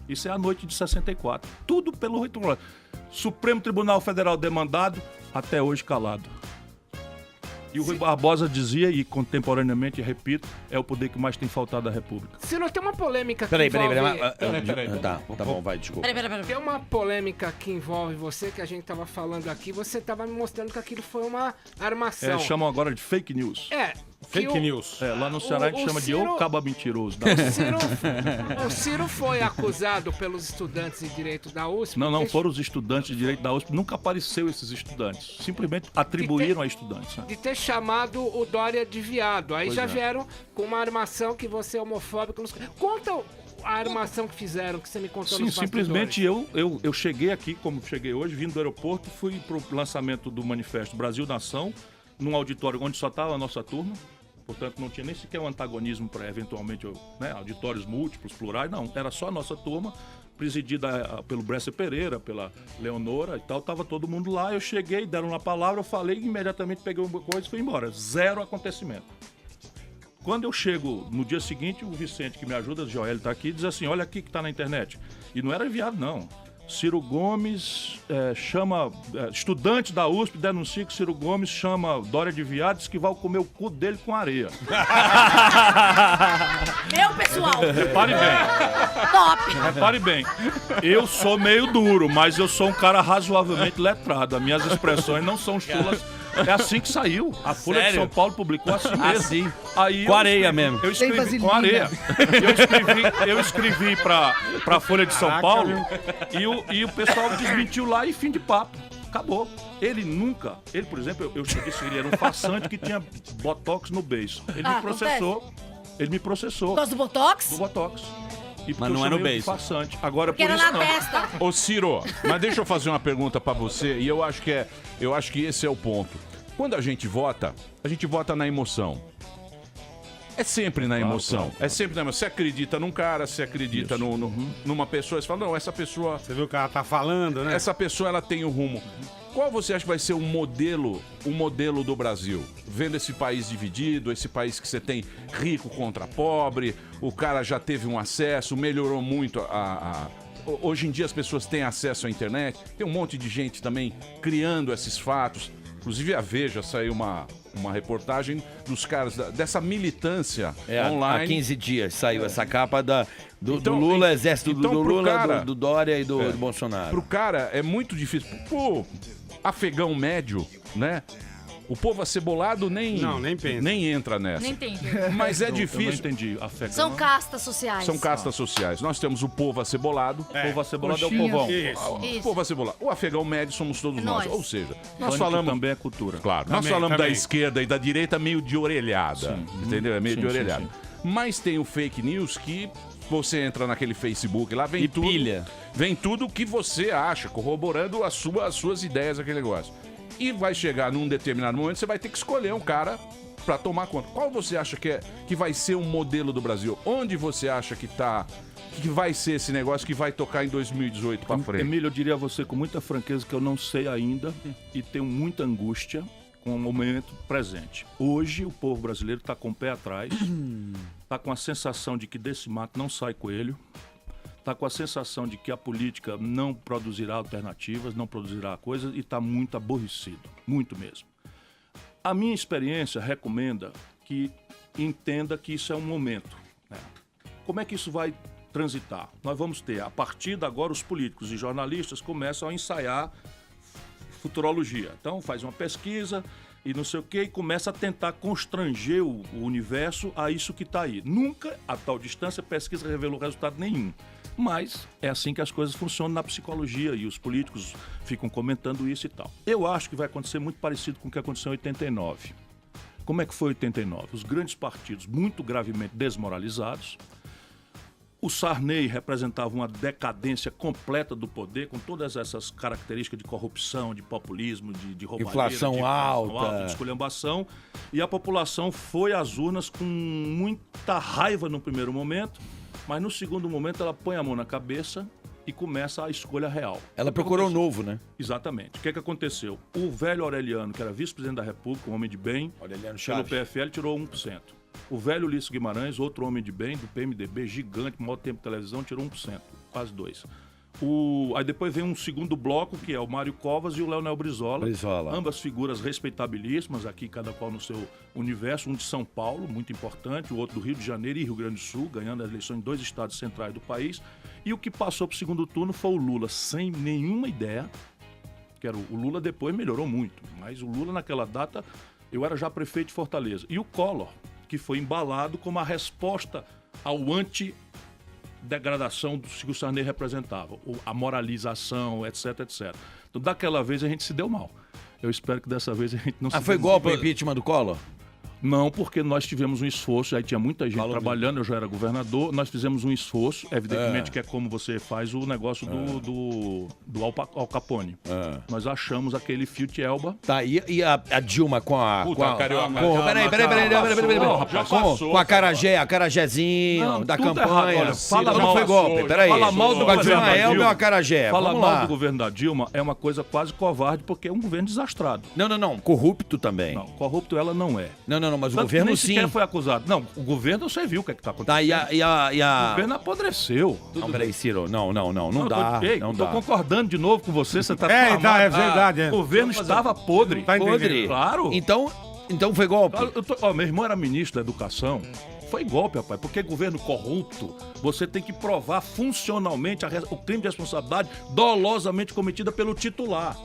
Isso é a noite de 64. Tudo pelo ritual. Supremo Tribunal Federal demandado, até hoje calado. E o Rui Barbosa dizia, e contemporaneamente, repito, é o poder que mais tem faltado à República. Se não tem uma polêmica que Peraí. Tá bom, vai, desculpa. Peraí. Tem uma polêmica que envolve você, que a gente tava falando aqui, você tava me mostrando que aquilo foi uma armação. Chamam agora de fake news. Fake news. Lá no Ceará a gente chama de ou caba mentiroso. O Ciro foi acusado pelos estudantes de direito da USP. Não foram os estudantes de direito da USP, nunca apareceu esses estudantes. Simplesmente atribuíram a estudantes. De ter chamado o Dória de viado. Aí já vieram com uma armação que você é homofóbico. Conta a armação que fizeram, que você me contou nos bastidores. Simplesmente eu cheguei aqui, como cheguei hoje, vindo do aeroporto, fui pro lançamento do Manifesto Brasil Nação, num auditório onde só estava a nossa turma. Portanto, não tinha nem sequer um antagonismo para, eventualmente, auditórios múltiplos, plurais. Não, era só a nossa turma, presidida pelo Bresser Pereira, pela Leonora e tal. Tava todo mundo lá, eu cheguei, deram uma palavra, eu falei, imediatamente peguei uma coisa e fui embora. Zero acontecimento. Quando eu chego no dia seguinte, o Vicente, que me ajuda, o Joel tá aqui, diz assim, olha aqui que tá na internet. E não era enviado, não. Ciro Gomes chama... estudante da USP denuncia que Ciro Gomes chama Dória de viado, diz que vai comer o cu dele com areia. Pessoal. Repare bem. Top. Repare bem. Eu sou meio duro, mas eu sou um cara razoavelmente letrado. As minhas expressões não são chulas. É assim que saiu. A Folha de São Paulo publicou assim mesmo. Assim. Aí com areia mesmo. Eu escrevi com areia. Eu escrevi pra Folha de São Paulo e o pessoal desmentiu lá e fim de papo. Acabou. Ele, por exemplo, eu disse que ele era um farsante que tinha botox no beiço. Ele me processou. Ele me processou. Por causa do Botox? Do Botox. Mas não é no beijo. Farsante. Agora, Porque por era isso na não. testa. Ô Ciro, mas deixa eu fazer uma pergunta pra você, e eu acho que esse é o ponto. Quando a gente vota na emoção. É sempre na emoção. Claro. É sempre na emoção. Você acredita num cara, você acredita numa pessoa, você fala, não, essa pessoa... Você viu o que ela tá falando, né? Essa pessoa, ela tem um rumo. Qual você acha que vai ser o modelo do Brasil? Vendo esse país dividido, esse país que você tem rico contra pobre, o cara já teve um acesso, melhorou muito Hoje em dia as pessoas têm acesso à internet, tem um monte de gente também criando esses fatos. Inclusive a Veja saiu uma reportagem dos caras, dessa militância online. Há 15 dias saiu essa capa do Lula, exército do Lula, cara, do Dória e do Bolsonaro. Pro cara é muito difícil. Pô, afegão médio, né? O povo acebolado nem pensa. Nem entra nessa. Nem entendi. Mas é Eu difícil. não entendi. Afegão. São castas sociais. São castas sociais. Nós temos o povo acebolado. O povo acebolado é o povão. O povo acebolado. O afegão médio somos todos nós. Ou seja, nós falamos... também é cultura. Claro. Nós falamos da esquerda e da direita meio de orelhada. Entendeu? É meio de orelhada. Sim. Mas tem o fake news que você entra naquele Facebook lá, vem tudo. Vem tudo que você acha, corroborando as suas ideias, aquele negócio. E vai chegar num determinado momento, você vai ter que escolher um cara pra tomar conta. Qual você acha que vai ser um modelo do Brasil? Onde você acha que vai ser esse negócio que vai tocar em 2018 pra frente? Emílio, eu diria a você com muita franqueza que eu não sei ainda e tenho muita angústia com o momento presente. Hoje o povo brasileiro está com o pé atrás, está com a sensação de que desse mato não sai coelho, está com a sensação de que a política não produzirá alternativas, não produzirá coisas e está muito aborrecido, muito mesmo. A minha experiência recomenda que entenda que isso é um momento. Né? Como é que isso vai transitar. Nós vamos ter, a partir de agora, os políticos e jornalistas começam a ensaiar futurologia. Então, faz uma pesquisa e não sei o quê, e começa a tentar constranger o universo a isso que está aí. Nunca, a tal distância, a pesquisa revelou resultado nenhum. Mas é assim que as coisas funcionam na psicologia e os políticos ficam comentando isso e tal. Eu acho que vai acontecer muito parecido com o que aconteceu em 89. Como é que foi 89? Os grandes partidos muito gravemente desmoralizados. O Sarney representava uma decadência completa do poder, com todas essas características de corrupção, de populismo, de roubalheira, Inflação alta, de esculhambação. E a população foi às urnas com muita raiva no primeiro momento, mas no segundo momento ela põe a mão na cabeça e começa a escolha real. Ela procurou o novo, né? Exatamente. O que aconteceu? O velho Aureliano, que era vice-presidente da República, um homem de bem, pelo PFL, tirou 1%. O velho Ulisses Guimarães, outro homem de bem, do PMDB, gigante, maior tempo de televisão, tirou 1%, quase 2%. Aí depois vem um segundo bloco, que é o Mário Covas e o Leonel Brizola. Ambas figuras respeitabilíssimas, aqui cada qual no seu universo. Um de São Paulo, muito importante, o outro do Rio de Janeiro e Rio Grande do Sul, ganhando as eleições em 2 estados centrais do país. E o que passou para o segundo turno foi o Lula, sem nenhuma ideia. O Lula depois melhorou muito, mas o Lula naquela data, eu era já prefeito de Fortaleza. E o Collor, que foi embalado como a resposta ao anti-degradação que o Sarney representava, a moralização, etc, etc. Então, daquela vez a gente se deu mal. Eu espero que dessa vez a gente não se foi golpe o impeachment do Collor? Não, porque nós tivemos um esforço, aí tinha muita gente trabalhando, eu já era governador, nós fizemos um esforço, evidentemente que é como você faz o negócio do Al Capone. Nós achamos aquele Fiat Elba. Tá, e a Dilma com a... Peraí. Com a Acarajézinho, da campanha. Olha, fala não mal, foi golpe, peraí. Fala mal do a governo Dilma da Elba Dilma. é o Acarajé. Fala mal do governo da Dilma é uma coisa quase covarde, porque é um governo desastrado. Não, corrupto também. Não, corrupto ela não é. Não, mas o Tanto governo nem sim. sequer foi acusado. Não, o governo você viu o que está acontecendo. Tá, e a... O governo apodreceu. Não, peraí, Ciro, não dá. Tô concordando de novo com você tá é verdade. O governo estava podre. Tá podre. Claro. Então foi golpe. Meu irmão era ministro da Educação. Foi golpe, rapaz, porque governo corrupto, você tem que provar funcionalmente o crime de responsabilidade dolosamente cometida pelo titular.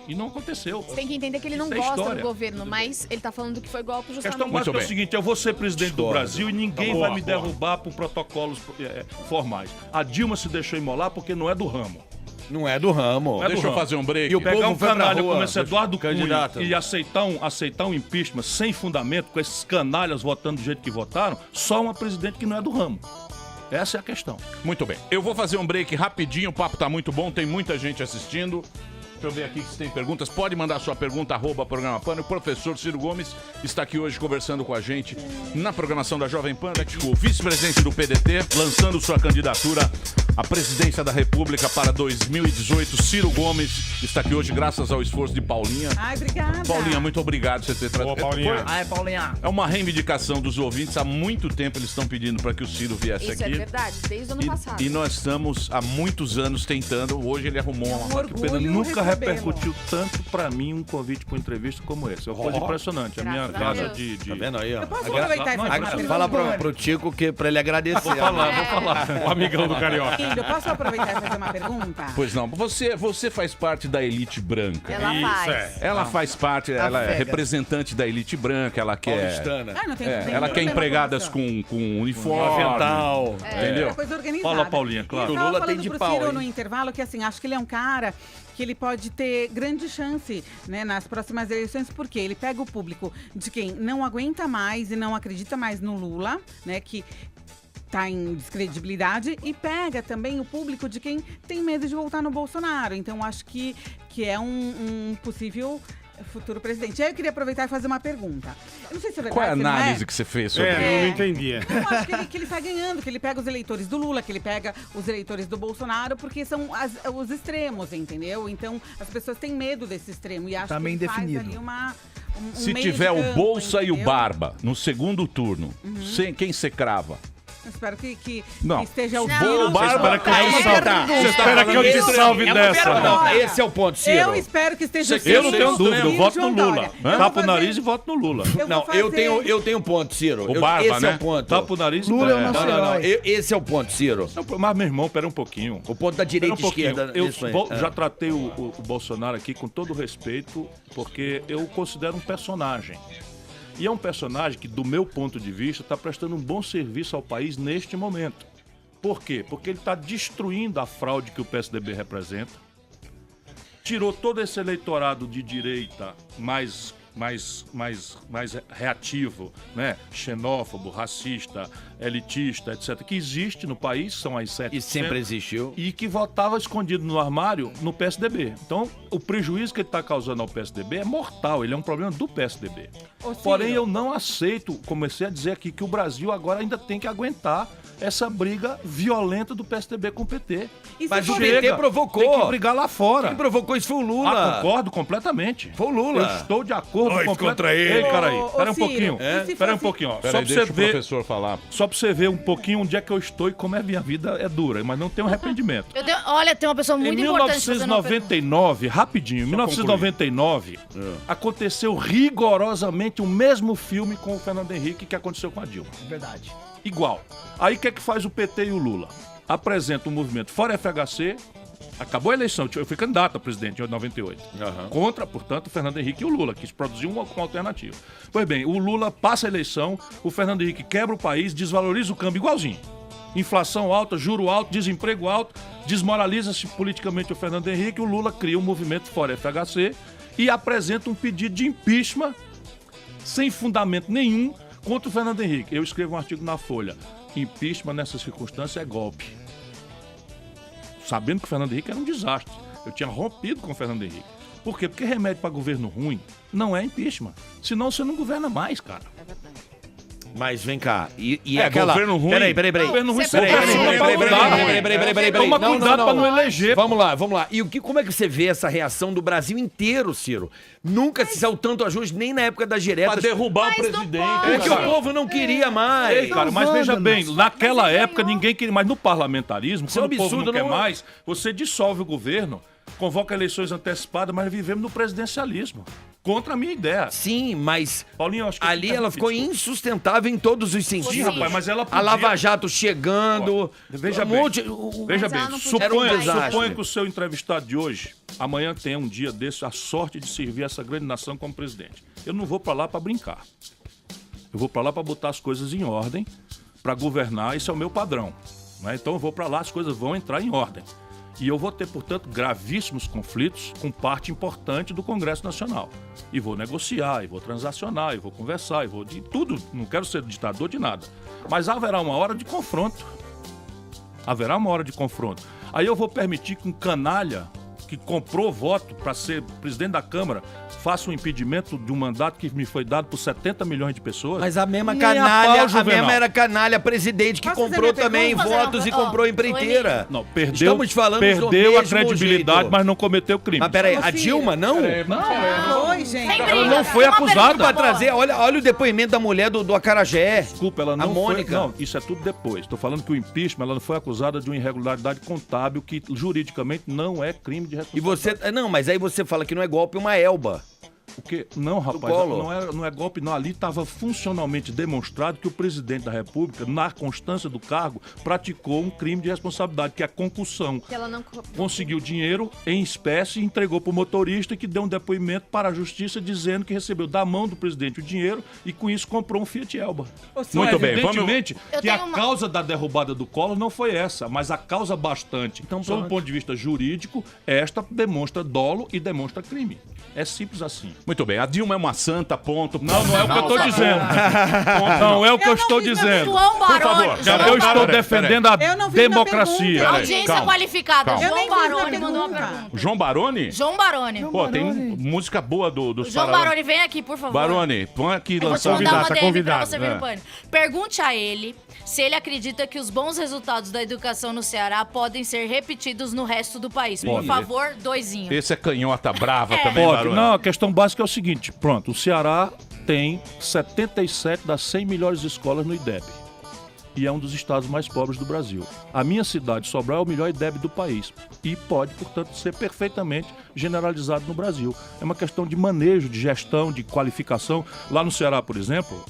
E não aconteceu. Você tem que entender que ele não Isso é gosta história. do governo, mas ele tá falando que foi golpe A justamente. questão básica é o seguinte, eu vou ser presidente do Brasil e ninguém vai me derrubar por protocolos formais. A Dilma se deixou imolar porque não é do ramo. Não é do ramo. Deixa eu fazer um break. E o Pegar povo um foi pra canalha rua. como esse Eduardo Cunha Candidato. e aceitar um impeachment sem fundamento, com esses canalhas votando do jeito que votaram, só uma presidente que não é do ramo. Essa é a questão. Muito bem. Eu vou fazer um break rapidinho, o papo tá muito bom, tem muita gente assistindo. Deixa eu ver aqui se tem perguntas. Pode mandar sua pergunta, @programa Pan. O professor Ciro Gomes está aqui hoje conversando com a gente na programação da Jovem Pan. O vice-presidente do PDT, lançando sua candidatura à presidência da República para 2018. Ciro Gomes está aqui hoje graças ao esforço de Paulinha. Ai, obrigada. Paulinha, muito obrigado por você ter trazido. Paulinha. Ai, Paulinha. É uma reivindicação dos ouvintes. Há muito tempo eles estão pedindo para que o Ciro viesse Isso aqui. é verdade, desde o ano passado. E nós estamos há muitos anos tentando. Hoje ele arrumou uma... orgulho Nunca repercutiu tanto pra mim um convite pra entrevista como esse. É uma coisa impressionante. A minha Graças a casa Deus. de... Tá vendo aí, ó? Eu posso aproveitar e fazer uma pergunta? Fala pro Tico que pra ele agradecer. Vou falar. O amigão do Carioca. Filho, eu posso aproveitar e fazer uma pergunta? Pois não, você faz parte da elite branca. Ela faz. Ela faz parte, ela é fega. representante da elite branca, ela quer... Paulistana. Ah, não tem, tem Ela quer problema empregadas com com uniforme. Avental. Entendeu? É coisa organizada. Fala, Paulinha, claro. E eu O tava Lula falando tem de pro pau, Ciro hein? no intervalo que, assim, acho que ele é um cara que ele pode ter grande chance, né, nas próximas eleições, porque ele pega o público de quem não aguenta mais e não acredita mais no Lula, né, que tá em descredibilidade, e pega também o público de quem tem medo de voltar no Bolsonaro. Então, acho que é um possível futuro presidente. E aí eu queria aproveitar e fazer uma pergunta. Eu não sei se é verdade. Qual é a se não análise que você fez sobre Eu isso? não entendia. Eu acho que ele tá ganhando, que ele pega os eleitores do Lula, que ele pega os eleitores do Bolsonaro, porque são os extremos, entendeu? Então, as pessoas têm medo desse extremo e acham que ele faz ali um Se meio tiver de o campo, Bolsa e o entendeu? Barba no segundo turno, quem você crava? Eu espero que Não. esteja Não, ouvindo. Bárbara, que eu te salve. Você espera que eu te salve dessa. Não, esse é o ponto, Ciro. Eu espero que esteja Eu não tenho dúvida, eu ouvindo voto no João Lula. Dória. Tapa o nariz e voto no Lula. Não, eu tenho um ponto, Ciro. O Barba, esse né? é o ponto. Tapa o nariz e Lula é o não, nosso herói. Esse é o ponto, Ciro. Mas, meu irmão, pera um pouquinho. O ponto da direita e esquerda. Eu nisso aí. já tratei o Bolsonaro aqui com todo respeito, porque eu o considero um personagem. E é um personagem que, do meu ponto de vista, está prestando um bom serviço ao país neste momento. Por quê? Porque ele está destruindo a fraude que o PSDB representa, tirou todo esse eleitorado de direita mais reativo, né? Xenófobo, racista, elitista, etc., que existe no país, são as 7%. E sempre existiu. E que votava escondido no armário no PSDB. Então, o prejuízo que ele está causando ao PSDB é mortal, ele é um problema do PSDB. Porém, eu não aceito, comecei a dizer aqui, que o Brasil agora ainda tem que aguentar essa briga violenta do PSDB com o PT. Mas o PT provocou. Tem que brigar lá fora. Quem provocou isso foi o Lula. Concordo completamente. Foi o Lula. Eu estou de acordo contra ele. Ei, cara aí, espera um Ciro, pouquinho. Espera um pouquinho, ó. Pera aí, deixa o professor falar. Só pra você ver um pouquinho onde é que eu estou e como é a minha vida é dura, mas não tenho arrependimento. Olha, tem uma pessoa muito Em importante fazendo uma pergunta. 1999, rapidinho, em 1999, aconteceu rigorosamente o mesmo filme com o Fernando Henrique que aconteceu com a Dilma. Verdade. Igual. Aí o que é que faz o PT e o Lula? Apresenta um movimento fora FHC, acabou a eleição, eu fui candidato a presidente em 98. Contra, portanto, o Fernando Henrique e o Lula, que produziu uma alternativa. Pois bem, o Lula passa a eleição, o Fernando Henrique quebra o país, desvaloriza o câmbio igualzinho. Inflação alta, juro alto, desemprego alto, desmoraliza-se politicamente o Fernando Henrique, o Lula cria um movimento fora FHC e apresenta um pedido de impeachment sem fundamento nenhum contra o Fernando Henrique. Eu escrevo um artigo na Folha. Impeachment nessa circunstância é golpe. Sabendo que o Fernando Henrique era um desastre. Eu tinha rompido com o Fernando Henrique. Por quê? Porque remédio para governo ruim não é impeachment. Senão você não governa mais, cara. Mas vem cá, e aquela... governo ruim... Peraí. Governo ruim, Peraí. Toma cuidado pra não eleger. Vamos lá. E como é que você vê essa reação do Brasil inteiro, Ciro? Nunca se saiu tanto ajuste, nem na época das diretas. Pra derrubar o presidente. Porque o povo não queria mais. Ei, cara, mas veja bem, naquela época ninguém queria, mas no parlamentarismo, Isso é um quando o povo não absurdo, quer não é? mais, você dissolve o governo, convoca eleições antecipadas, mas vivemos no presidencialismo. Contra a minha ideia. Sim, mas Paulinho, acho que ali ela ficou insustentável em todos os sentidos. Sim, rapaz, mas ela podia... A Lava Jato chegando. Veja um bem, monte- veja Mas ela bem, não podia Era um suponha desastre. que o seu entrevistado de hoje, amanhã tenha um dia desse, a sorte de servir essa grande nação como presidente. Eu não vou pra lá pra brincar. Eu vou pra lá pra botar as coisas em ordem, pra governar, esse é o meu padrão. Né? Então eu vou pra lá, as coisas vão entrar em ordem. E eu vou ter, portanto, gravíssimos conflitos com parte importante do Congresso Nacional. E vou negociar, e vou transacionar, e vou conversar, e vou de tudo. Não quero ser ditador de nada. Mas haverá uma hora de confronto. Haverá uma hora de confronto. Aí eu vou permitir que um canalha que comprou voto para ser presidente da Câmara faça um impedimento de um mandato que me foi dado por 70 milhões de pessoas. Mas a mesma Nem canalha, pau, a Juvenal. mesma era canalha presidente que Posso fazer comprou minha também pergunta? votos e comprou a empreiteira. Não, perdeu, Estamos falando do perdeu a mesmo credibilidade, jeito. mas não cometeu crime. Mas peraí, a Ô, Ciro. Dilma não? Oi, gente. Ela não foi acusada. Pra trazer, olha o depoimento da mulher do Acarajé. Desculpa, ela A não Mônica. foi... Não, isso é tudo depois. Estou falando que o impeachment, ela foi acusada de uma irregularidade contábil que juridicamente não é crime de E responsabilidade. você. Não, mas aí você fala que não é golpe, uma elba. O quê? Não, rapaz, Collor. não é golpe, não. Ali estava funcionalmente demonstrado que o presidente da República, na constância do cargo, praticou um crime de responsabilidade, que é a concussão. Que ela não... Conseguiu dinheiro em espécie e entregou para o motorista, que deu um depoimento para a justiça dizendo que recebeu da mão do presidente o dinheiro e com isso comprou um Fiat Elba. Muito bem, vamos... Evidentemente Eu que a tenho uma- causa da derrubada do Collor não foi essa, mas a causa bastante, Então, sob o pronto. ponto de vista jurídico, esta demonstra dolo e demonstra crime. É simples assim. Muito bem, a Dilma é uma santa, ponto. Não, não é o que eu estou dizendo. Não é o que eu estou dizendo. João Baroni. Eu estou Peraí, defendendo a Eu não fiz minha democracia. pergunta. Audiência calma, qualificada. calma. Eu João nem fiz minha Baroni mandou uma pergunta. pergunta. João Baroni? João Baroni. Pô, tem música boa dos João Faraós. Baroni, vem aqui, por favor. Baroni, põe aqui Eu vou te lançar mandar uma tá DM convidado, pra você vir é. no pânico. Pergunte a ele se ele acredita que os bons resultados da educação no Ceará podem ser repetidos no resto do país. Por Pode. favor, doisinho. Esse é canhota brava também, Pode. Baroni. Não, a questão básica é o seguinte. Pronto, o Ceará tem 77 das 100 melhores escolas no IDEB. e é um dos estados mais pobres do Brasil. A minha cidade, Sobral, é o melhor IDEB do país e pode, portanto, ser perfeitamente generalizado no Brasil. É uma questão de manejo, de gestão, de qualificação. Lá no Ceará, por exemplo,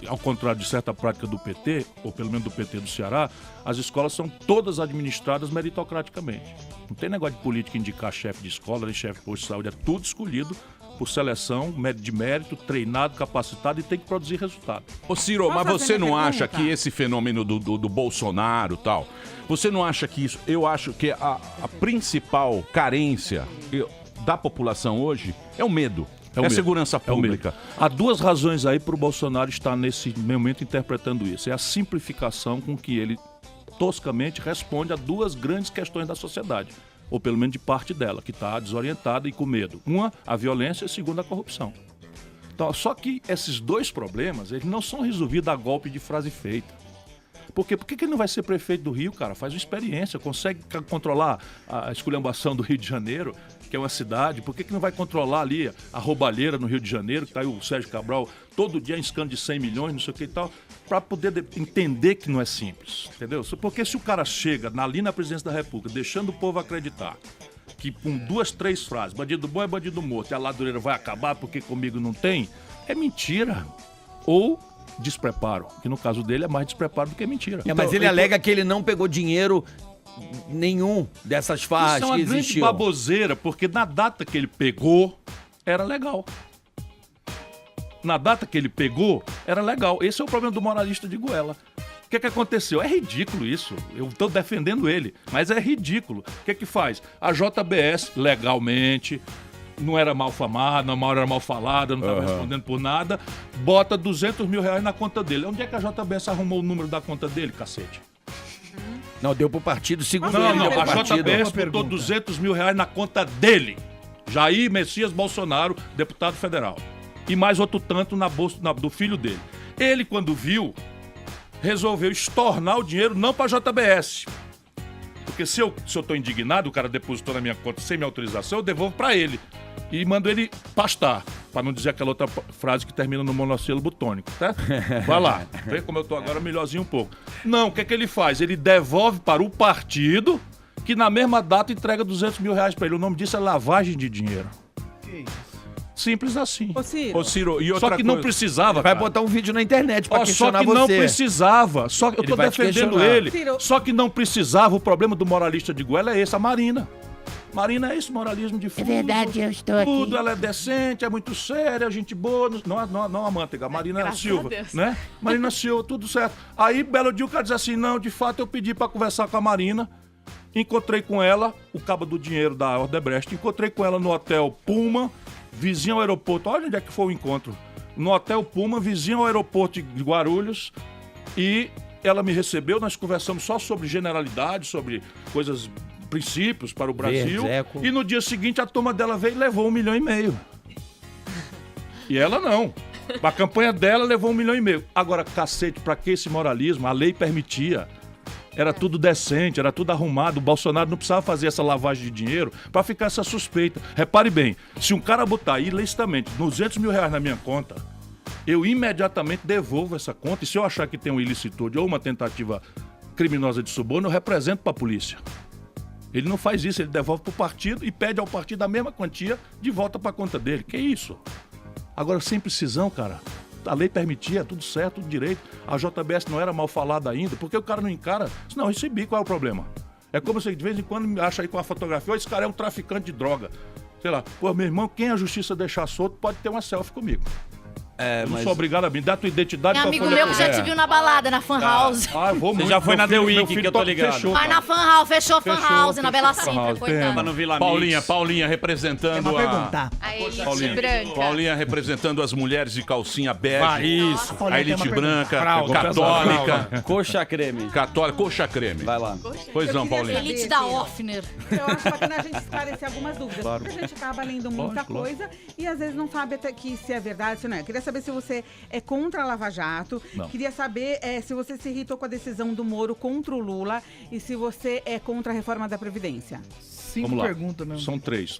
ao contrário de certa prática do PT, ou pelo menos do PT do Ceará, as escolas são todas administradas meritocraticamente. Não tem negócio de política indicar chefe de escola, nem chefe de posto de saúde, é tudo escolhido por seleção, de mérito, treinado, capacitado e tem que produzir resultado. Ô Ciro, mas você não acha que esse fenômeno do Bolsonaro e tal, você não acha que isso, eu acho que a principal carência da população hoje é o medo. É a segurança pública. Há duas razões aí para o Bolsonaro estar nesse momento interpretando isso. É a simplificação com que ele toscamente responde a duas grandes questões da sociedade, ou pelo menos de parte dela, que está desorientada e com medo. Uma, a violência, e segunda, a corrupção. Então, só que esses dois problemas, eles não são resolvidos a golpe de frase feita. Por quê? Por que ele não vai ser prefeito do Rio, cara? Faz uma experiência, consegue controlar a esculhambação do Rio de Janeiro, que é uma cidade. Por que não vai controlar ali a roubalheira no Rio de Janeiro, que tá aí o Sérgio Cabral todo dia em escândalo de 100 milhões, não sei o que e tal, para poder entender que não é simples, entendeu? Porque se o cara chega ali na presidência da República, deixando o povo acreditar que com 2, 3 frases, bandido bom é bandido morto, e a ladureira vai acabar porque comigo não tem, é mentira. Ou despreparo, que no caso dele é mais despreparo do que mentira. Mas ele alega que ele não pegou dinheiro nenhum dessas farras que existiam. Isso é uma grande baboseira, porque na data que ele pegou, era legal. Na data que ele pegou, era legal. Esse é o problema do moralista de Goela. O que aconteceu? É ridículo isso. Eu estou defendendo ele, mas é ridículo. O que faz? A JBS, legalmente, não era mal famada, não era mal falada, não estava respondendo por nada, bota 200 mil reais na conta dele. Onde é que a JBS arrumou o número da conta dele, cacete? Não, deu pro partido, segundo ele. Não, a JBS botou 200 mil reais na conta dele. Jair Messias Bolsonaro, deputado federal. E mais outro tanto na bolsa do filho dele. Ele, quando viu, resolveu estornar o dinheiro não para a JBS. Porque se eu tô indignado, o cara depositou na minha conta sem minha autorização, eu devolvo para ele. E mando ele pastar, para não dizer aquela outra frase que termina no monossílabo tônico, tá? Vai lá, vê como eu tô agora melhorzinho um pouco. Não, o que é que ele faz? Ele devolve para o partido, que na mesma data entrega 200 mil reais para ele. O nome disso é lavagem de dinheiro. Que isso? Simples assim. Ô Ciro, e outra só que coisa, não precisava, vai cara. botar um vídeo na internet pra questionar você. Só que não precisava. Eu tô defendendo ele. Ciro. Só que não precisava. O problema do moralista de Goela é esse, a Marina. Marina é esse moralismo de fundo. É verdade, eu estou aqui. Tudo, ela é decente, é muito séria, gente boa. Não a Manteiga, a Marina Silva, né? Marina Silva, tudo certo. Aí, belo dia, o cara diz assim, não, de fato, eu pedi pra conversar com a Marina. Encontrei com ela, o cabo do dinheiro da Odebrecht, encontrei com ela no Hotel Puma, vizinho ao aeroporto. Olha onde é que foi o encontro. No Hotel Puma, vizinho ao aeroporto de Guarulhos. E ela me recebeu, nós conversamos só sobre generalidade, sobre coisas, princípios para o Brasil. E no dia seguinte a turma dela veio e levou 1,5 milhão. E ela não. A campanha dela levou 1,5 milhão. Agora, cacete, pra que esse moralismo? A lei permitia. Era tudo decente, era tudo arrumado. O Bolsonaro não precisava fazer essa lavagem de dinheiro para ficar essa suspeita. Repare bem, se um cara botar ilicitamente 200 mil reais na minha conta, eu imediatamente devolvo essa conta. E se eu achar que tem um ilicitude ou uma tentativa criminosa de suborno, eu represento para a polícia. Ele não faz isso, ele devolve para o partido e pede ao partido a mesma quantia de volta para a conta dele. Que isso? Agora, sem precisão, cara. A lei permitia, tudo certo, tudo direito. A JBS não era mal falada ainda, porque o cara não encara. Não, recebi, qual é o problema? É como você de vez em quando me acha aí com a fotografia, esse cara é um traficante de droga. Sei lá, pô, meu irmão, quem a justiça deixar solto pode ter uma selfie comigo. Eu não sou obrigado a me dar tua identidade. Tem amigo meu que já te viu na balada, na Fan House. Eu vou muito. Você já foi na The Week, que eu tô ligado. Fechou, Vai na Fan House, fechou Fan House, na Bela Cinta, coitado. Paulinha representando a elite branca. Paulinha representando as mulheres de calcinha bege. Isso. A elite branca, católica. Coxa creme. Católica, coxa creme. Vai lá. Pois não, Paulinha. Elite da Offner. Eu acho bacana a gente esclarecer algumas dúvidas. Porque a gente acaba lendo muita coisa e às vezes não sabe até que se é verdade, se não é. Eu queria saber se você é contra a Lava Jato. Não. Queria saber se você se irritou com a decisão do Moro contra o Lula e se você é contra a reforma da Previdência. Vamos lá. São 3.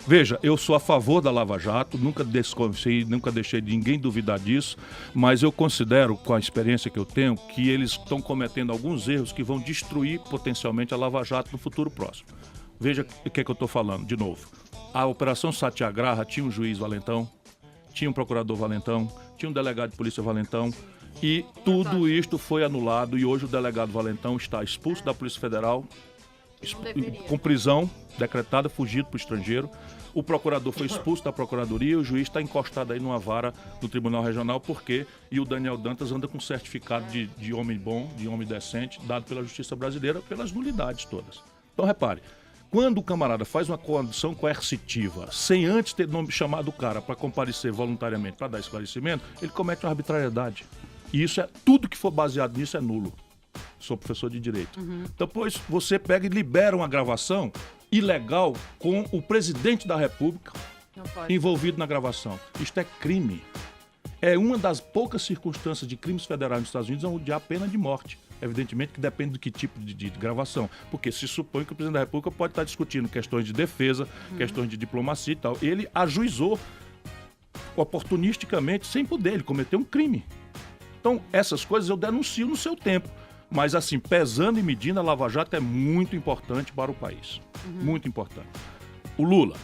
Veja, eu sou a favor da Lava Jato, nunca desconfiei, nunca deixei ninguém duvidar disso, mas eu considero, com a experiência que eu tenho, que eles estão cometendo alguns erros que vão destruir potencialmente a Lava Jato no futuro próximo. Veja o que é que eu estou falando, de novo. A Operação Satyagraha tinha um juiz valentão, tinha um procurador valentão, tinha um delegado de polícia valentão, e tudo isto foi anulado e hoje o delegado valentão está expulso da Polícia Federal, com prisão decretada, fugido para o estrangeiro. O procurador foi expulso da procuradoria e o juiz está encostado aí numa vara do Tribunal Regional, porque e o Daniel Dantas anda com certificado de homem bom, de homem decente, dado pela Justiça Brasileira, pelas nulidades todas. Então repare, quando o camarada faz uma condição coercitiva, sem antes ter chamado o cara para comparecer voluntariamente, para dar esclarecimento, ele comete uma arbitrariedade. E isso tudo que for baseado nisso é nulo. Sou professor de Direito. Então, pois, você pega e libera uma gravação ilegal com o presidente da República envolvido na gravação. Isto é crime. É uma das poucas circunstâncias de crimes federais nos Estados Unidos onde há pena de morte. Evidentemente que depende do que tipo de gravação. Porque se supõe que o presidente da República pode estar discutindo questões de defesa, questões de diplomacia e tal. Ele ajuizou oportunisticamente, sem poder. Ele cometeu um crime. Então, essas coisas eu denuncio no seu tempo. Mas, assim, pesando e medindo, a Lava Jato é muito importante para o país. Muito importante. O Lula,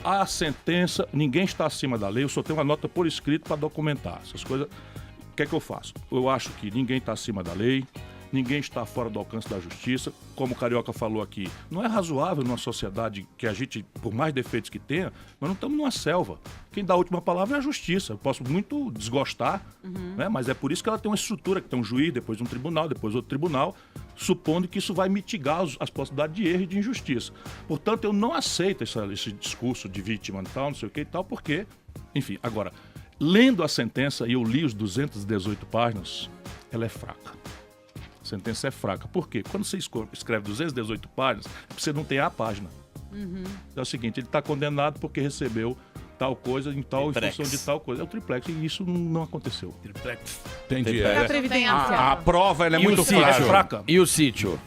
a sentença, ninguém está acima da lei, eu só tenho uma nota por escrito para documentar essas coisas. O que é que eu faço? Eu acho que ninguém está acima da lei, ninguém está fora do alcance da justiça. Como o Carioca falou aqui, não é razoável numa sociedade que a gente, por mais defeitos que tenha, nós não estamos numa selva. Quem dá a última palavra é a justiça. Eu posso muito desgostar, né? Mas é por isso que ela tem uma estrutura, que tem um juiz, depois um tribunal, depois outro tribunal, supondo que isso vai mitigar as possibilidades de erro e de injustiça. Portanto, eu não aceito esse discurso de vítima e tal, não sei o que e tal, porque, enfim, agora, lendo a sentença, e eu li os 218 páginas, ela é fraca. A sentença é fraca. Por quê? Quando você escreve 218 páginas, você não tem a página. É o seguinte, ele está condenado porque recebeu tal coisa em função de tal coisa. É o triplex e isso não aconteceu. Triplex. Entendi. A Previdência. A prova ela é muito fraca. E o sítio?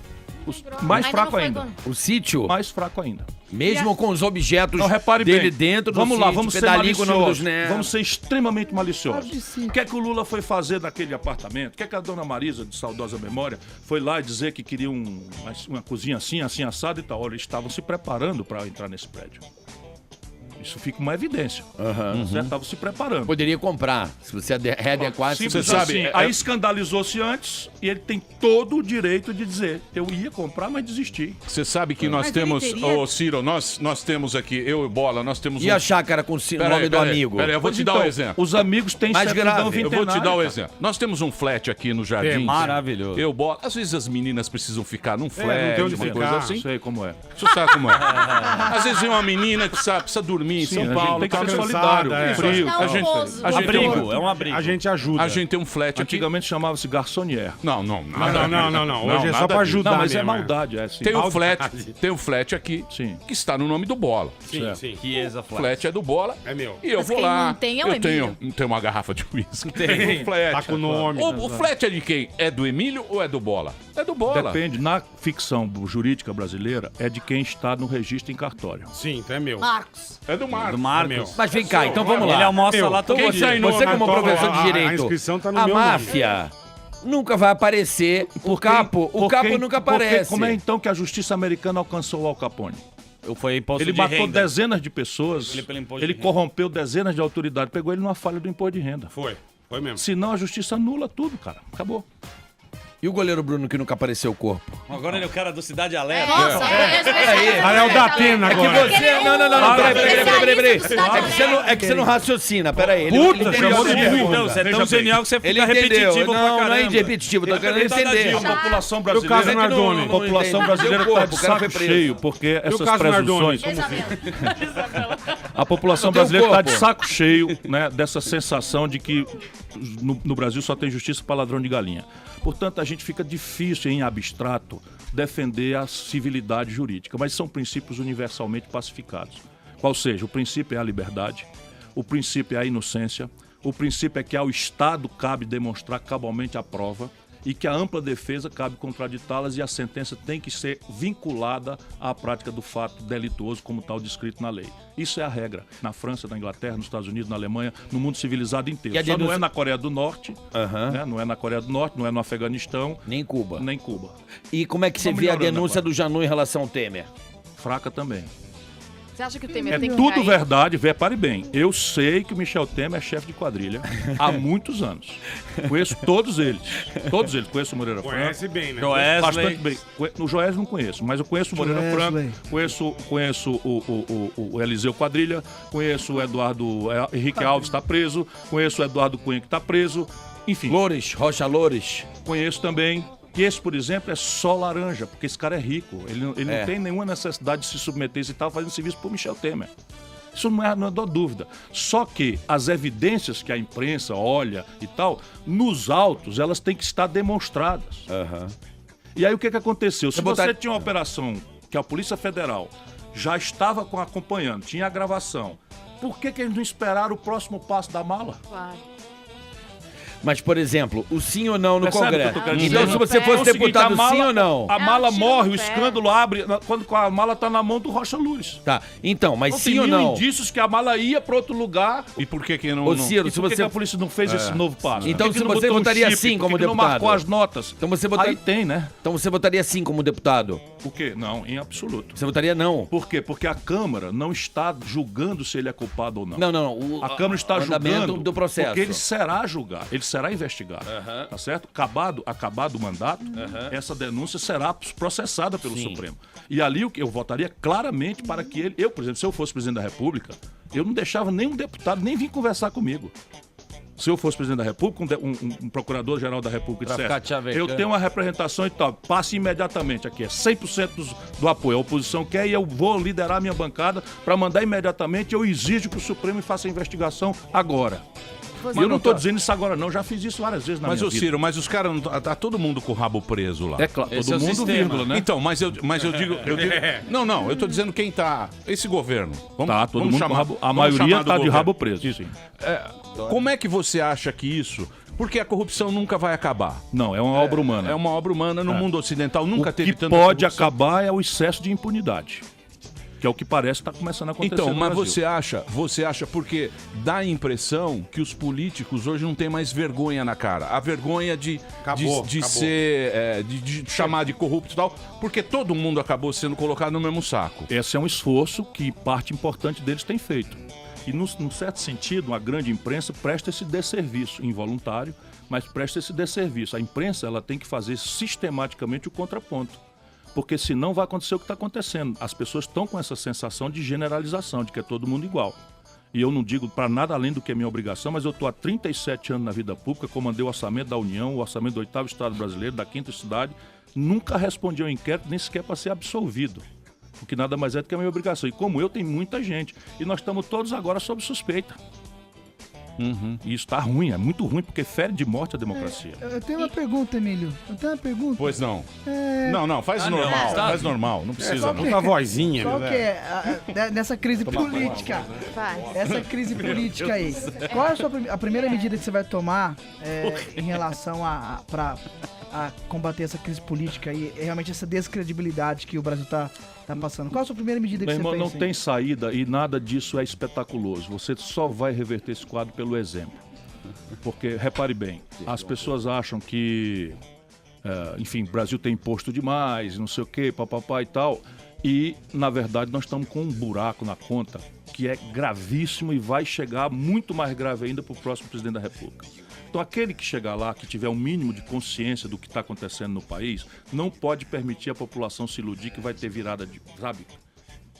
Mais fraco ainda. O sítio? Mais fraco ainda. Mesmo com os objetos repare dele bem, dentro do vamos lá, sítio, vamos ser pedalinho com o nome dos maliciosos. netos. Vamos ser extremamente maliciosos. O que é que o Lula foi fazer naquele apartamento? O que é que a dona Marisa, de saudosa memória, foi lá dizer que queria uma cozinha assim assada e tal? Olha, eles estavam se preparando para entrar nesse prédio. Isso fica uma evidência. Certo? Estavam se preparando. Poderia comprar, se você readequasse. Você sabe, aí escandalizou-se antes e ele tem todo o direito de dizer, eu ia comprar, mas desisti. Você sabe que nós temos, ô Ciro, nós temos aqui, eu e Bola, nós temos E a chácara com o nome do amigo? Peraí, eu vou te dar um exemplo. Os amigos têm Mais certidão grave. Eu vou te dar um cara. exemplo. Nós temos um flat aqui no Jardim. maravilhoso. Eu, Bola, às vezes as meninas precisam ficar num flat, não tem onde uma ficar. coisa assim. Sei como é. Você sabe como é. Às vezes vem uma menina que precisa dormir em São a gente Paulo. tem que tá ser cansada, solidário. é. Frio. Dá um A gente, pouso. a gente tem Abrigo, um- é um abrigo. A gente ajuda. A gente tem um flat aqui. Antigamente chamava-se garçonnière. Não. Não. Hoje é só nada pra disso. ajudar Não, mas é mesmo. maldade, é assim. Tem um Maldade. flat aqui Sim. que está no nome do Bola. Sim, sim. O flat é do Bola. É meu. E eu Mas vou quem lá. não tem é o eu Emílio. tenho uma garrafa de uísque. Tem. Um flat. Tá com o nome. O flat é de quem? É do Emílio ou é do Bola? É do Bola. Depende, na ficção jurídica brasileira, é de quem está no registro em cartório. Sim, então é meu. Marcos. É do Marcos. Do Marcos. Mas vem cá, então vamos lá. Ele almoça lá Então todo você, dia. você como professor de A direito, inscrição tá no a meu nome. máfia nunca vai aparecer. O capo nunca aparece. Como é então que a justiça americana alcançou o Al Capone? Foi imposto Ele de matou renda. dezenas de pessoas, Pelo imposto de ele renda. corrompeu dezenas de autoridades, pegou ele numa falha do imposto de renda. Foi mesmo. Senão a justiça anula tudo, cara. Acabou. E o goleiro Bruno que nunca apareceu o corpo? Agora ele é o cara do Cidade Alerta. Nossa, Ah, é o da Atena É que agora. você... Não, peraí. É que você não raciocina, peraí. Puta, chamou de entendeu. burro. Então, você é tão genial que você fica Ele entendeu. repetitivo pra Não caramba. é repetitivo, tô querendo Ele tá entender. dadinho. A população E o caso brasileira, Nardoni? a população brasileira está de O cara foi saco preso. cheio, porque essas caso Nardoni? presunções... A população Não tem o brasileira está de corpo. saco cheio, né, dessa sensação de que no Brasil só tem justiça para ladrão de galinha. Portanto, a gente fica difícil em abstrato defender a civilidade jurídica, mas são princípios universalmente pacificados. Qual seja, o princípio é a liberdade, o princípio é a inocência, O princípio é que ao Estado cabe demonstrar cabalmente a prova e que a ampla defesa cabe contraditá-las e a sentença tem que ser vinculada à prática do fato delituoso como tal descrito na lei. Isso é a regra. Na França, na Inglaterra, nos Estados Unidos, na Alemanha, no mundo civilizado inteiro. Só não é na Coreia do Norte, né? Não é na Coreia do Norte, não é no Afeganistão. Nem em Cuba. Nem Cuba. E como é que você vê a denúncia do Janu em relação ao Temer? Fraca também. Você acha que o Temer É tem que tudo cair? verdade, repare bem. Eu sei que o Michel Temer é chefe de quadrilha há muitos anos. Conheço todos eles. Todos eles. Conheço o Moreira Franco. Conhece bem, né? Bastante bem. O Joesley não conheço, mas eu conheço o Moreira Franco. Conheço o Eliseu Quadrilha. Conheço o Eduardo Henrique Alves, está preso. Conheço o Eduardo Cunha, que está preso. Enfim. Rocha Loures. Conheço também. Que esse, por exemplo, é só laranja, porque esse cara é rico. Ele não tem nenhuma necessidade de se submeter e tal, fazendo serviço por Michel Temer. Isso não é dúvida. Só que as evidências que a imprensa olha e tal, nos autos, elas têm que estar demonstradas. E aí o que aconteceu? Se você tinha uma operação que a Polícia Federal já estava acompanhando, tinha a gravação, por que eles não esperaram o próximo passo da mala? Claro. Mas, por exemplo, o sim ou não no Percebe o que eu Congresso. tô querendo Então, dizer? se você fosse É o seguinte, deputado, sim ou não? A mala tiro morre, no o pé. escândalo abre quando a mala tá na mão do Rocha Loures. Tá, então, mas Então, sim tem ou mil não? indícios que a mala ia para outro lugar. E por que não... Ô, Ciro, E se por que você... a polícia não fez esse novo passo? Então, Por que se que não você botou um votaria chip? sim Por como que que não deputado? marcou as notas? Então você Aí tem, né? Então você votaria sim como deputado? O quê? Não, em absoluto. Você votaria não? Por quê? Porque a Câmara não está julgando se ele é culpado ou não. Não. A Câmara está andamento julgando do processo. porque ele será julgado, ele será investigado, tá certo? Acabado o mandato, essa denúncia será processada pelo Supremo. E ali eu votaria claramente para que ele... Eu, por exemplo, se eu fosse presidente da República, eu não deixava nenhum deputado nem vir conversar comigo. Se eu fosse presidente da República, um procurador-geral da República Pra ficar te dissesse, chavecando. eu tenho uma representação e tal, passe imediatamente aqui, é 100% do apoio. A oposição quer e eu vou liderar a minha bancada para mandar imediatamente, eu exijo que o Supremo faça a investigação agora. E eu não estou dizendo isso agora não, já fiz isso várias vezes na Mas, minha ô vida. Ciro, mas os caras, tá todo mundo com o rabo preso lá. É claro, Esse todo é o mundo, sistema. vírgula, né? Então, mas eu digo... Não, eu tô dizendo quem tá... Esse governo. Todo mundo com rabo, a maioria está de rabo preso. Sim. Como é que você acha que isso... Porque a corrupção nunca vai acabar. Não, é uma obra humana. É uma obra humana no mundo ocidental. Nunca teve O que tanta pode corrupção. acabar é o excesso de impunidade. Que é o que parece que está começando a acontecer Então, no mas Brasil. você acha porque dá a impressão que os políticos hoje não têm mais vergonha na cara. A vergonha de ser, de chamar de corrupto e tal, porque todo mundo acabou sendo colocado no mesmo saco. Esse é um esforço que parte importante deles tem feito. E, num certo sentido, a grande imprensa presta esse desserviço, involuntário, mas presta esse desserviço. A imprensa ela tem que fazer sistematicamente o contraponto. Porque senão vai acontecer o que está acontecendo. As pessoas estão com essa sensação de generalização, de que é todo mundo igual. E eu não digo para nada além do que é minha obrigação, mas eu estou há 37 anos na vida pública, comandei o orçamento da União, o orçamento do 8º Estado brasileiro, da 5ª cidade, nunca respondi ao inquérito, nem sequer para ser absolvido. O que nada mais é do que a minha obrigação. E como eu, tem muita gente. E nós estamos todos agora sob suspeita. E isso está ruim, é muito ruim, porque fere de morte a democracia. Eu tenho uma pergunta, Emílio. Eu tenho uma pergunta. Pois não. É... Não, faz normal. Faz normal, não precisa só não. que- Com a vozinha, Qual né? que é nessa crise política? Essa crise política aí. Qual é a primeira medida que você vai tomar em relação a combater essa crise política e realmente essa descredibilidade que o Brasil tá passando? Qual é a sua primeira medida que Meu você irmão, pensa? não tem saída e nada disso é espetaculoso. Você só vai reverter esse quadro pelo exemplo. Porque, repare bem, as pessoas acham que, enfim, o Brasil tem imposto demais, não sei o quê, papapá e tal. E, na verdade, nós estamos com um buraco na conta que é gravíssimo e vai chegar muito mais grave ainda para o próximo presidente da República. Então, aquele que chegar lá, que tiver um mínimo de consciência do que está acontecendo no país, não pode permitir a população se iludir que vai ter virada de, sabe,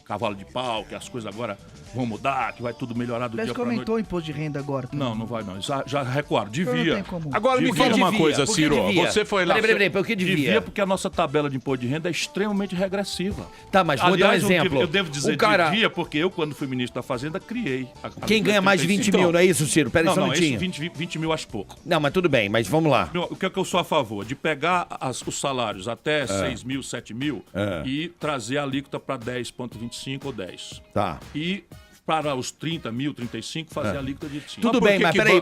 cavalo de pau, que as coisas agora vão mudar, que vai tudo melhorar do Parece dia que para noite. aumentou o imposto de renda agora. Não, não vai não. Já recuaram. Não Devia. tem como. Agora me Devia. fala uma Devia. coisa, Por que Ciro. devia? Você foi lá... Peraí, por que devia? Devia porque a nossa tabela de imposto de renda é extremamente regressiva. Tá, mas vou dar um Aliás, exemplo. Eu devo dizer O cara... devia porque eu, quando fui ministro da Fazenda, criei. Quem ganha mais de 20 mil, não é isso, Ciro? Pera aí, só um Não, esse minutinho. 20 mil acho pouco. Não, mas tudo bem, mas vamos lá. O que é que eu sou a favor? De pegar os salários até 6 mil, 7 mil e trazer a alíquota para 10,25 ou 10. Tá. E para os 30 mil, 35, fazer a alíquota de 5. Tudo bem, mas peraí,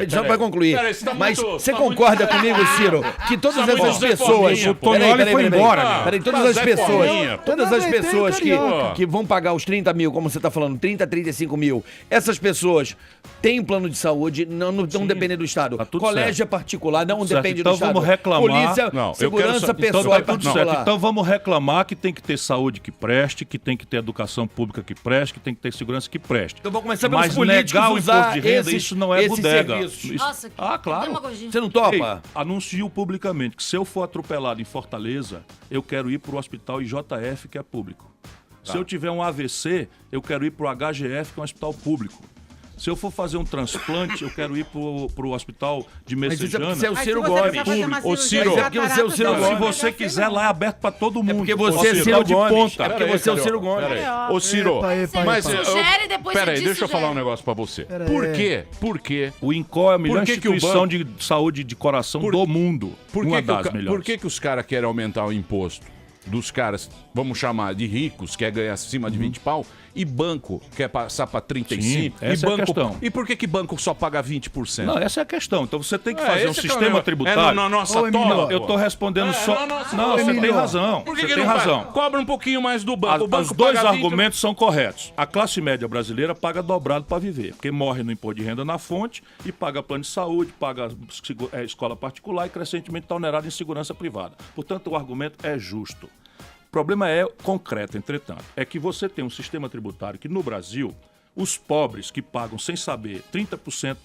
só para concluir. Mas você concorda comigo, Ciro, que todas essas pessoas... O Tonoli foi embora. Peraí, todas as pessoas que vão pagar os 30 mil, como você está falando, 30, 35 mil, essas pessoas têm um plano de saúde, não dependem do Estado. Colégio é particular, não depende do Estado. Então vamos reclamar. Polícia, segurança pessoal é particular. Então vamos reclamar que tem que ter saúde que preste, que tem que ter educação pública que preste, que tem que ter segurança que preste. Então vamos começar pelos Mas políticos negar o usar imposto de renda, esses, isso não é bodega. Nossa, claro. Você não topa? Ei, anuncio publicamente que se eu for atropelado em Fortaleza, eu quero ir para o hospital IJF, que é público. Se eu tiver um AVC, eu quero ir para o HGF, que é um hospital público. Se eu for fazer um transplante, eu quero ir pro hospital de Messejana. Mas isso é o Ciro Gomes. Ô, Ciro, se você quiser, lá é aberto para todo mundo. Porque você é Ciro Gomes. É porque você é o Ciro Gomes. Ô, Ciro, mas... Sugere, depois Peraí, você deixa eu dissugere. falar um negócio pra você. Por quê? O INCOR é a melhor Por que que o instituição de saúde de coração do mundo. Uma das melhores. Por que os caras querem aumentar o imposto dos caras, vamos chamar de ricos, quer ganhar acima de 20 pau, e banco quer passar para 35? Sim, essa é a questão. E por que banco só paga 20%? Não, essa é a questão. Então você tem que fazer um sistema tributário. Na nossa tola. Eu estou respondendo só... Não, você tem razão. Por que você que tem não razão. paga? Cobra um pouquinho mais do banco. O banco Os dois paga 20. argumentos são corretos. A classe média brasileira paga dobrado para viver, porque morre no imposto de renda na fonte e paga plano de saúde, paga escola particular e crescentemente está onerado em segurança privada. Portanto, o argumento é justo. O problema é concreto, entretanto, é que você tem um sistema tributário que no Brasil, os pobres que pagam sem saber 30%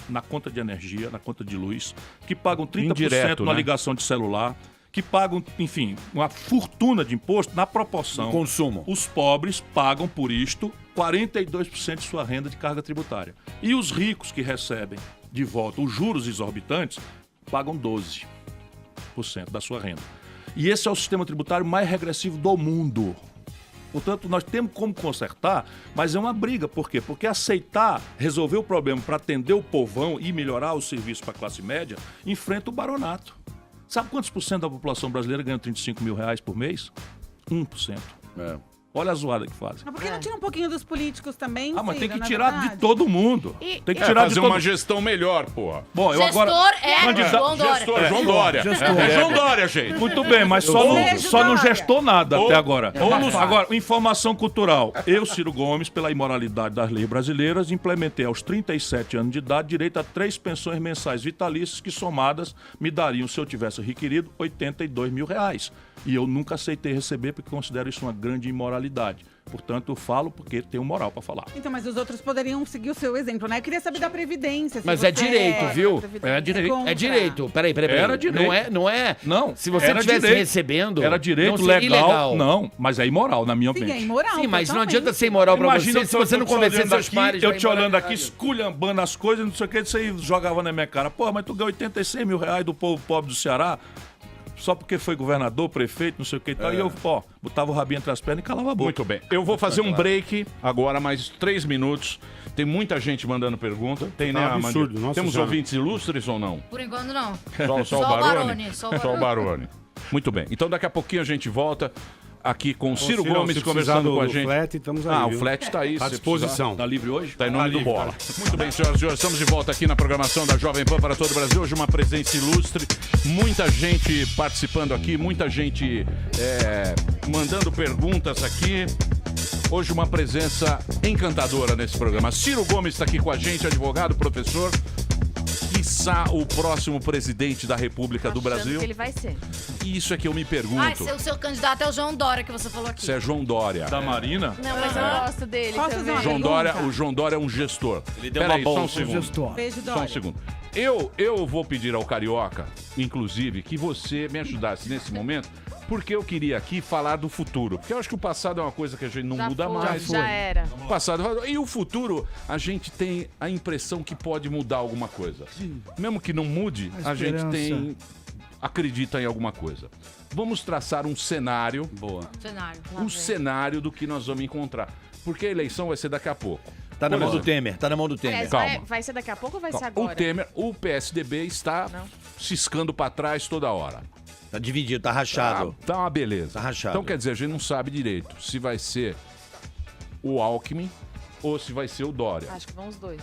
na conta de energia, na conta de luz, que pagam 30% Indireto, na né? ligação de celular, que pagam, enfim, uma fortuna de imposto na proporção. Consumo. Os pobres pagam por isto 42% de sua renda de carga tributária. E os ricos que recebem de volta os juros exorbitantes pagam 12% da sua renda. E esse é o sistema tributário mais regressivo do mundo. Portanto, nós temos como consertar, mas é uma briga. Por quê? Porque aceitar resolver o problema para atender o povão e melhorar o serviço para a classe média, enfrenta o baronato. Sabe quantos por cento da população brasileira ganha 35 mil reais por mês? 1%. Olha a zoada que fazem. Mas por que não tira um pouquinho dos políticos também? Mas tem Ciro, que na tirar verdade? de todo mundo. E- Tem que É, tirar fazer de todo uma gestão melhor, porra. Bom, eu Gestor agora... é João Dória. Gestor, João Dória. É João Dória, gente. Muito bem, mas só não gestou nada até agora. ou Agora, informação cultural. Eu, Ciro Gomes, pela imoralidade das leis brasileiras, implementei aos 37 anos de idade direito a 3 pensões mensais vitalícias que somadas me dariam, se eu tivesse requerido, 82 mil reais. E eu nunca aceitei receber porque considero isso uma grande imoralidade. Portanto, eu falo porque tenho moral para falar. Então, mas os outros poderiam seguir o seu exemplo, né? Eu queria saber da Previdência. se Mas você é direito, viu? Previdência É direito. contra. É direito. Peraí. Era direito. Não é. Não. Se você era estivesse direito. recebendo. Era não direito seria legal. ilegal. Não, mas é imoral, na minha Sim, é opinião. imoral. Sim, mas não totalmente. adianta ser imoral pra Imagina você se você não convencer seus pares. Eu da te olhando imoralidade. aqui, esculhambando as coisas, não sei o que, você jogava na minha cara. Pô, mas tu ganhou 86 mil reais do povo pobre do Ceará, só porque foi governador, prefeito, não sei o que e tal. E eu, botava o rabinho entre as pernas e calava a boca. Muito bem. Eu vou fazer um break agora, mais 3 minutos. Tem muita gente mandando pergunta. Tem, né, Tá um absurdo, Amandinha? nossa Temos senhora. ouvintes ilustres ou não? Por enquanto, não. Só o Barone? Só o Barone. Muito bem. Então daqui a pouquinho a gente volta aqui com o Ciro Ciro, Gomes se conversando precisar com a do gente. flat, estamos aí, o viu? flat tá aí. À se disposição. precisar. Tá livre hoje? Tá em nome Tá do livre, Bola. tá. Muito bem, senhoras e senhores, estamos de volta aqui na programação da Jovem Pan para todo o Brasil. Hoje uma presença ilustre, muita gente participando aqui, muita gente mandando perguntas aqui. Hoje uma presença encantadora nesse programa. Ciro Gomes está aqui com a gente, advogado, professor. Quiçá o próximo presidente da República do Brasil. Que ele vai ser. E isso é que eu me pergunto. Ah, o seu candidato é o João Dória, que você falou aqui. Se é João Dória. Da Marina? Não, mas eu gosto dele Posso fazer também. uma João pergunta? Dória, o João Dória é um gestor. Ele deu Peraí, uma só um bolsa. segundo. Gestor. Beijo, Só um Dória. segundo. Eu vou pedir ao Carioca, inclusive, que você me ajudasse nesse momento, porque eu queria aqui falar do futuro. Porque eu acho que o passado é uma coisa que a gente não Já muda foi, mais. já era. O passado. E o futuro, a gente tem a impressão que pode mudar alguma coisa. Mesmo que não mude, a gente esperança. acredita em alguma coisa. Vamos traçar um cenário. Boa. Cenário. Um cenário do que nós vamos encontrar. Porque a eleição vai ser daqui a pouco. Tá na Por mão do exemplo, Temer. Tá na mão do Temer. Aliás, Calma. vai ser daqui a pouco ou vai ser Calma. agora? O Temer, o PSDB está ciscando para trás toda hora. Tá dividido, tá rachado. Tá uma beleza. Tá rachado. Então quer dizer, a gente não sabe direito se vai ser o Alckmin ou se vai ser o Dória. Acho que vão os dois.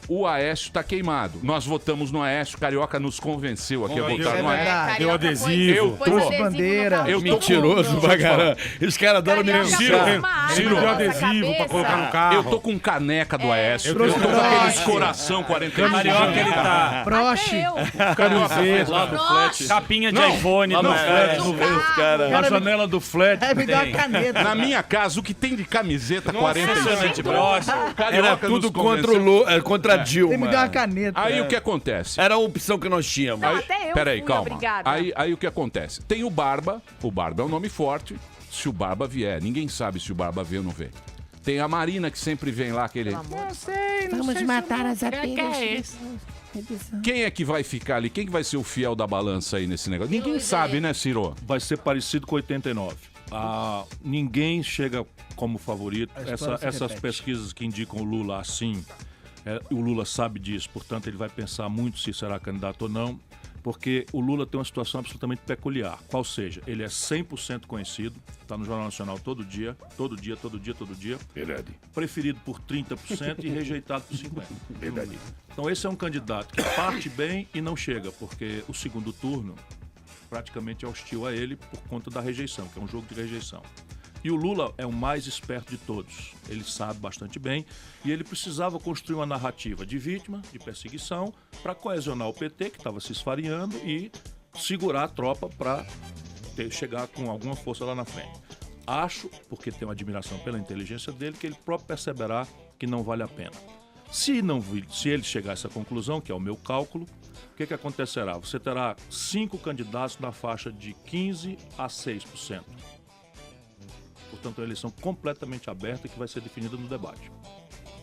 O Aécio tá queimado. Nós votamos no Aécio, Carioca nos convenceu aqui a votar no Aécio. Deu adesivo. bandeira. Eu tô Mentiroso pra caramba. Os caras adoram me Ciro, Deu adesivo pra colocar no carro. eu tô com caneca do Aécio. Eu Eu tô com trouxe aqueles broche. coração 40 Carioca, ele tá. Broche. Carioca, Lá do flat. Capinha de iPhone. Lá no flat, na Cara, janela do flat. me deu uma caneta. Na minha casa, o que tem de camiseta 45 broche. Era tudo contra o Lula, contra a Dilma. Ele me deu uma caneta. Aí o que acontece? Era a opção que nós tínhamos. Não, até eu Peraí, fui calma. obrigada. Aí o que acontece? Tem o Barba é um nome forte. Se o Barba vier, ninguém sabe se o Barba vem ou não vem. Tem a Marina, que sempre vem lá, aquele... Vamos matar as abelhas. Quem é que vai ficar ali? Quem que vai ser o fiel da balança aí nesse negócio? Ninguém sabe, né, Ciro? Vai ser parecido com 89. Ninguém chega como favorito. Essas pesquisas que indicam o Lula assim, o Lula sabe disso, portanto ele vai pensar muito se será candidato ou não, porque o Lula tem uma situação absolutamente peculiar, qual seja, ele é 100% conhecido, está no Jornal Nacional todo dia, Verdade. preferido por 30% e rejeitado por 50%. Verdade. Então esse é um candidato que parte bem e não chega, porque o segundo turno praticamente é hostil a ele por conta da rejeição, que é um jogo de rejeição. E o Lula é o mais esperto de todos. Ele sabe bastante bem e ele precisava construir uma narrativa de vítima, de perseguição, para coesionar o PT, que estava se esfareando, e segurar a tropa para chegar com alguma força lá na frente. Acho, porque tenho admiração pela inteligência dele, que ele próprio perceberá que não vale a pena. Se ele chegar a essa conclusão, que é o meu cálculo, o que acontecerá? Você terá 5 candidatos na faixa de 15% a 6%. Portanto, é uma eleição completamente aberta que vai ser definida no debate.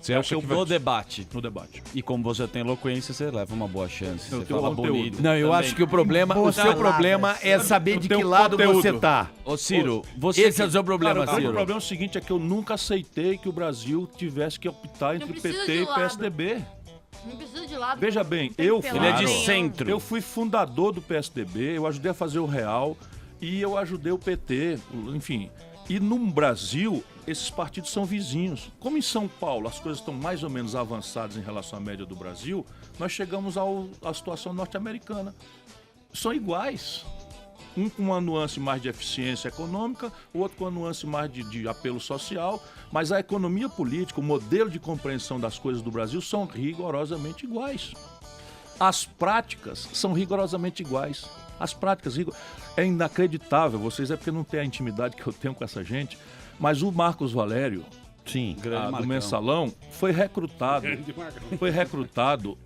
Você acha que no debate? No debate. E como você tem eloquência, você leva uma boa chance. Você tenho fala conteúdo. bonito. Não, eu também. acho que o seu problema é saber de que lado você tá. Ô, Ciro, Esse é o seu problema, Cara, o grande Ciro. problema é o seguinte, é que eu nunca aceitei que o Brasil tivesse que optar entre precisa PT de e lado. PSDB. Não precisa de lado. Veja bem, Tem eu que fui, ter lado Ele é de nenhum. centro. eu fui fundador do PSDB, eu ajudei a fazer o Real e eu ajudei o PT, enfim. E no Brasil, esses partidos são vizinhos. Como em São Paulo as coisas estão mais ou menos avançadas em relação à média do Brasil, nós chegamos à situação norte-americana. São iguais. Um com uma nuance mais de eficiência econômica, o outro com uma nuance mais de apelo social, mas a economia política, o modelo de compreensão das coisas do Brasil são rigorosamente iguais. As práticas são rigorosamente iguais. As práticas, é inacreditável, vocês é porque não tem a intimidade que eu tenho com essa gente, mas o Marcos Valério, do Mensalão, foi recrutado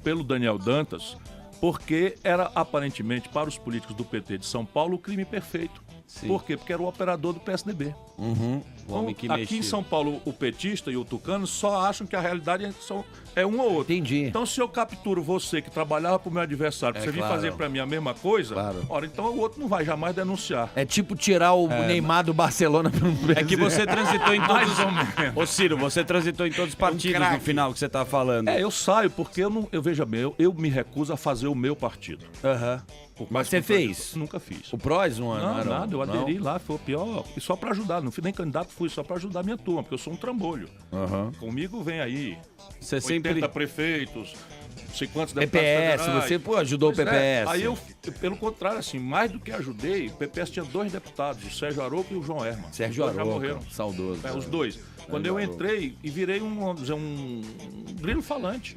pelo Daniel Dantas, porque era aparentemente para os políticos do PT de São Paulo o crime perfeito. Sim. Por quê? Porque era o operador do PSDB. O homem que Então, aqui mexia. em São Paulo, o petista e o tucano só acham que a realidade é um ou outro. Entendi. Então, se eu capturo você que trabalhava pro meu adversário, pra você vir claro. fazer pra mim a mesma coisa, ora, então o outro não vai jamais denunciar. É tipo tirar o Neymar do Barcelona pelo É que você transitou em todos Mais ou menos. Ô, Ciro, você transitou em todos os partidos no final que você tá falando. Eu saio porque veja bem, eu me recuso a fazer o meu partido. Aham. Mas você fez? Nunca fiz. O PROS não era? Nada, eu aderi lá, foi o pior. E só pra ajudar, não fui nem candidato, fui só pra ajudar a minha turma, porque eu sou um trambolho. Comigo vem aí Você 80 sempre... prefeitos, não sei quantos deputados PPS, federais. você ajudou o Pois é. PPS. Aí eu, pelo contrário, assim, mais do que ajudei, o PPS tinha 2 deputados, o Sérgio Aroca e o João Herman. Sérgio Os dois já Aroca, morreram. saudoso. Os dois. Quando eu entrei e virei um grilo falante.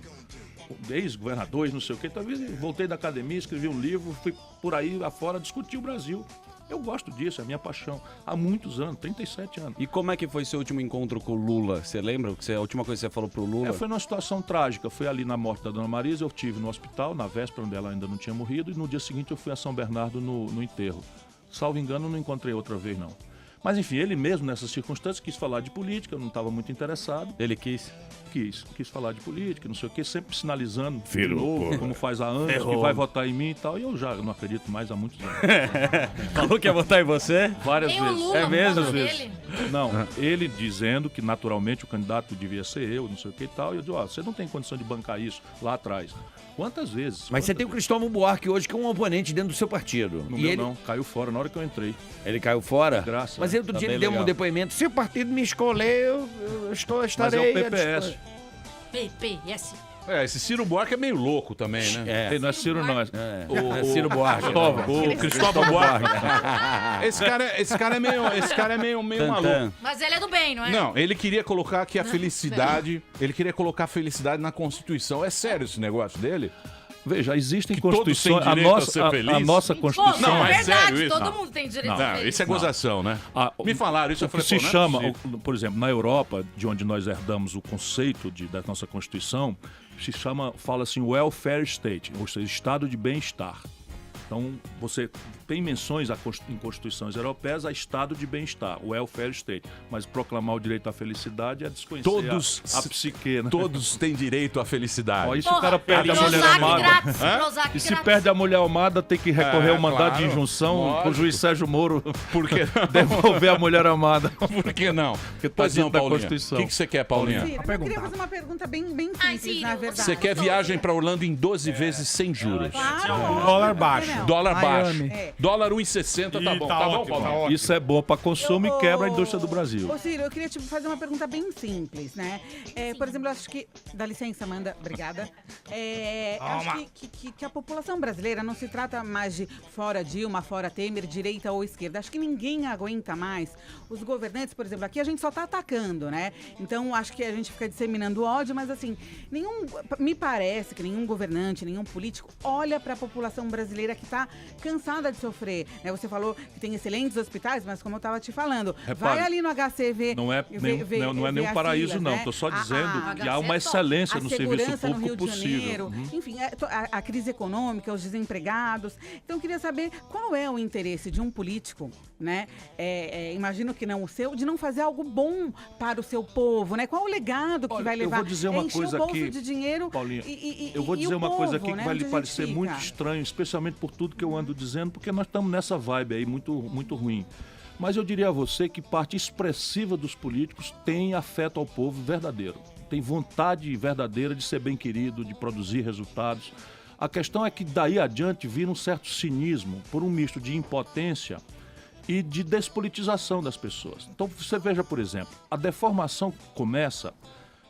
Ex-governador, não sei o quê. Então, voltei da academia, escrevi um livro, fui por aí afora discutir o Brasil. Eu gosto disso, é a minha paixão. Há muitos anos, 37 anos. E como é que foi seu último encontro com o Lula? Você lembra? A última coisa que você falou pro Lula? Foi numa situação trágica. Foi ali na morte da Dona Marisa, eu estive no hospital, na véspera, onde ela ainda não tinha morrido, e no dia seguinte eu fui a São Bernardo no enterro. Salvo engano, não encontrei outra vez, não. Mas enfim, ele mesmo, nessas circunstâncias, quis falar de política, eu não estava muito interessado. Ele quis? Quis falar de política, não sei o quê, sempre sinalizando de novo, como faz há anos, que vai votar em mim e tal. E eu já não acredito mais há muitos anos. Falou que ia votar em você? Várias Tem o vezes. Lula É mesmo? no plano dele. Não, ele dizendo que naturalmente o candidato devia ser eu, não sei o que e tal. E eu digo, você não tem condição de bancar isso lá atrás. Quantas vezes? Mas você tem o Cristóvão Buarque hoje, que é um oponente dentro do seu partido. No e meu ele não, caiu fora na hora que eu entrei. Ele caiu fora? Graças. Mas ele outro dia ele deu um depoimento. Se o partido me escolher, eu estarei... Mas é o PPS. PPS. Esse Ciro Buarque é meio louco também, né? Não é Ciro, não. É Ciro Buarque. O Cristóvão Buarque. Esse cara é meio maluco. Mas ele é do bem, não é? Não, ele queria colocar aqui a felicidade. Ele queria colocar a felicidade na Constituição. É sério esse negócio dele? Veja, existem que constituições. Todos têm direito a ser feliz? A nossa Constituição. Pô, Não, é é verdade, sério isso? todo mundo tem direito a ser feliz. Isso é gozação, né? Me falaram isso, eu falei, se não é chama, possível. por exemplo, na Europa, de onde nós herdamos o conceito da nossa Constituição, fala assim, welfare state, ou seja, estado de bem-estar. Então, você tem menções em constituições europeias a estado de bem-estar, o welfare state. Mas proclamar o direito à felicidade é desconhecer a psique, né? Todos têm direito à felicidade. Ó, e se o cara perde a mulher amada? E se perde a mulher amada, tem que recorrer ao mandado de injunção pro juiz Sérgio Moro devolver a mulher amada. Por que não? Porque tá dentro da Constituição. O que você quer, Paulinha? Ciro, eu queria fazer uma pergunta bem simples, na verdade. Você quer viagem para Orlando em 12 vezes sem juros? Dólar baixo. Dólar baixo. Miami. Dólar 1,60 tá bom. Tá bom, Paulinho? Isso é bom para consumo e quebra a indústria do Brasil. Ô, Ciro, eu queria fazer uma pergunta bem simples, né? Por exemplo, eu acho que... Dá licença, Amanda. Obrigada. Acho que a população brasileira não se trata mais de fora Dilma, fora Temer, direita ou esquerda. Acho que ninguém aguenta mais. Os governantes, por exemplo, aqui a gente só tá atacando, né? Então, acho que a gente fica disseminando ódio, mas assim, me parece que nenhum governante, nenhum político olha para a população brasileira que tá cansada de sofrer, né? Você falou que tem excelentes hospitais, mas como eu tava te falando, vai ali no HCV. Não é nenhum paraíso, não. Tô só dizendo que há uma excelência no serviço público possível. Enfim, a crise econômica, os desempregados. Então, eu queria saber qual é o interesse de um político, né? Imagino que não o seu, de não fazer algo bom para o seu povo, né? Qual o legado que vai levar? Eu vou dizer uma coisa aqui, de dinheiro Paulinha, e eu vou dizer uma coisa aqui né? que vai lhe parecer muito estranho, especialmente por tudo que eu ando dizendo, porque nós estamos nessa vibe aí muito, muito ruim. Mas eu diria a você que parte expressiva dos políticos tem afeto ao povo verdadeiro. Tem vontade verdadeira de ser bem querido, de produzir resultados. A questão é que daí adiante vira um certo cinismo por um misto de impotência e de despolitização das pessoas. Então você veja, por exemplo, a deformação começa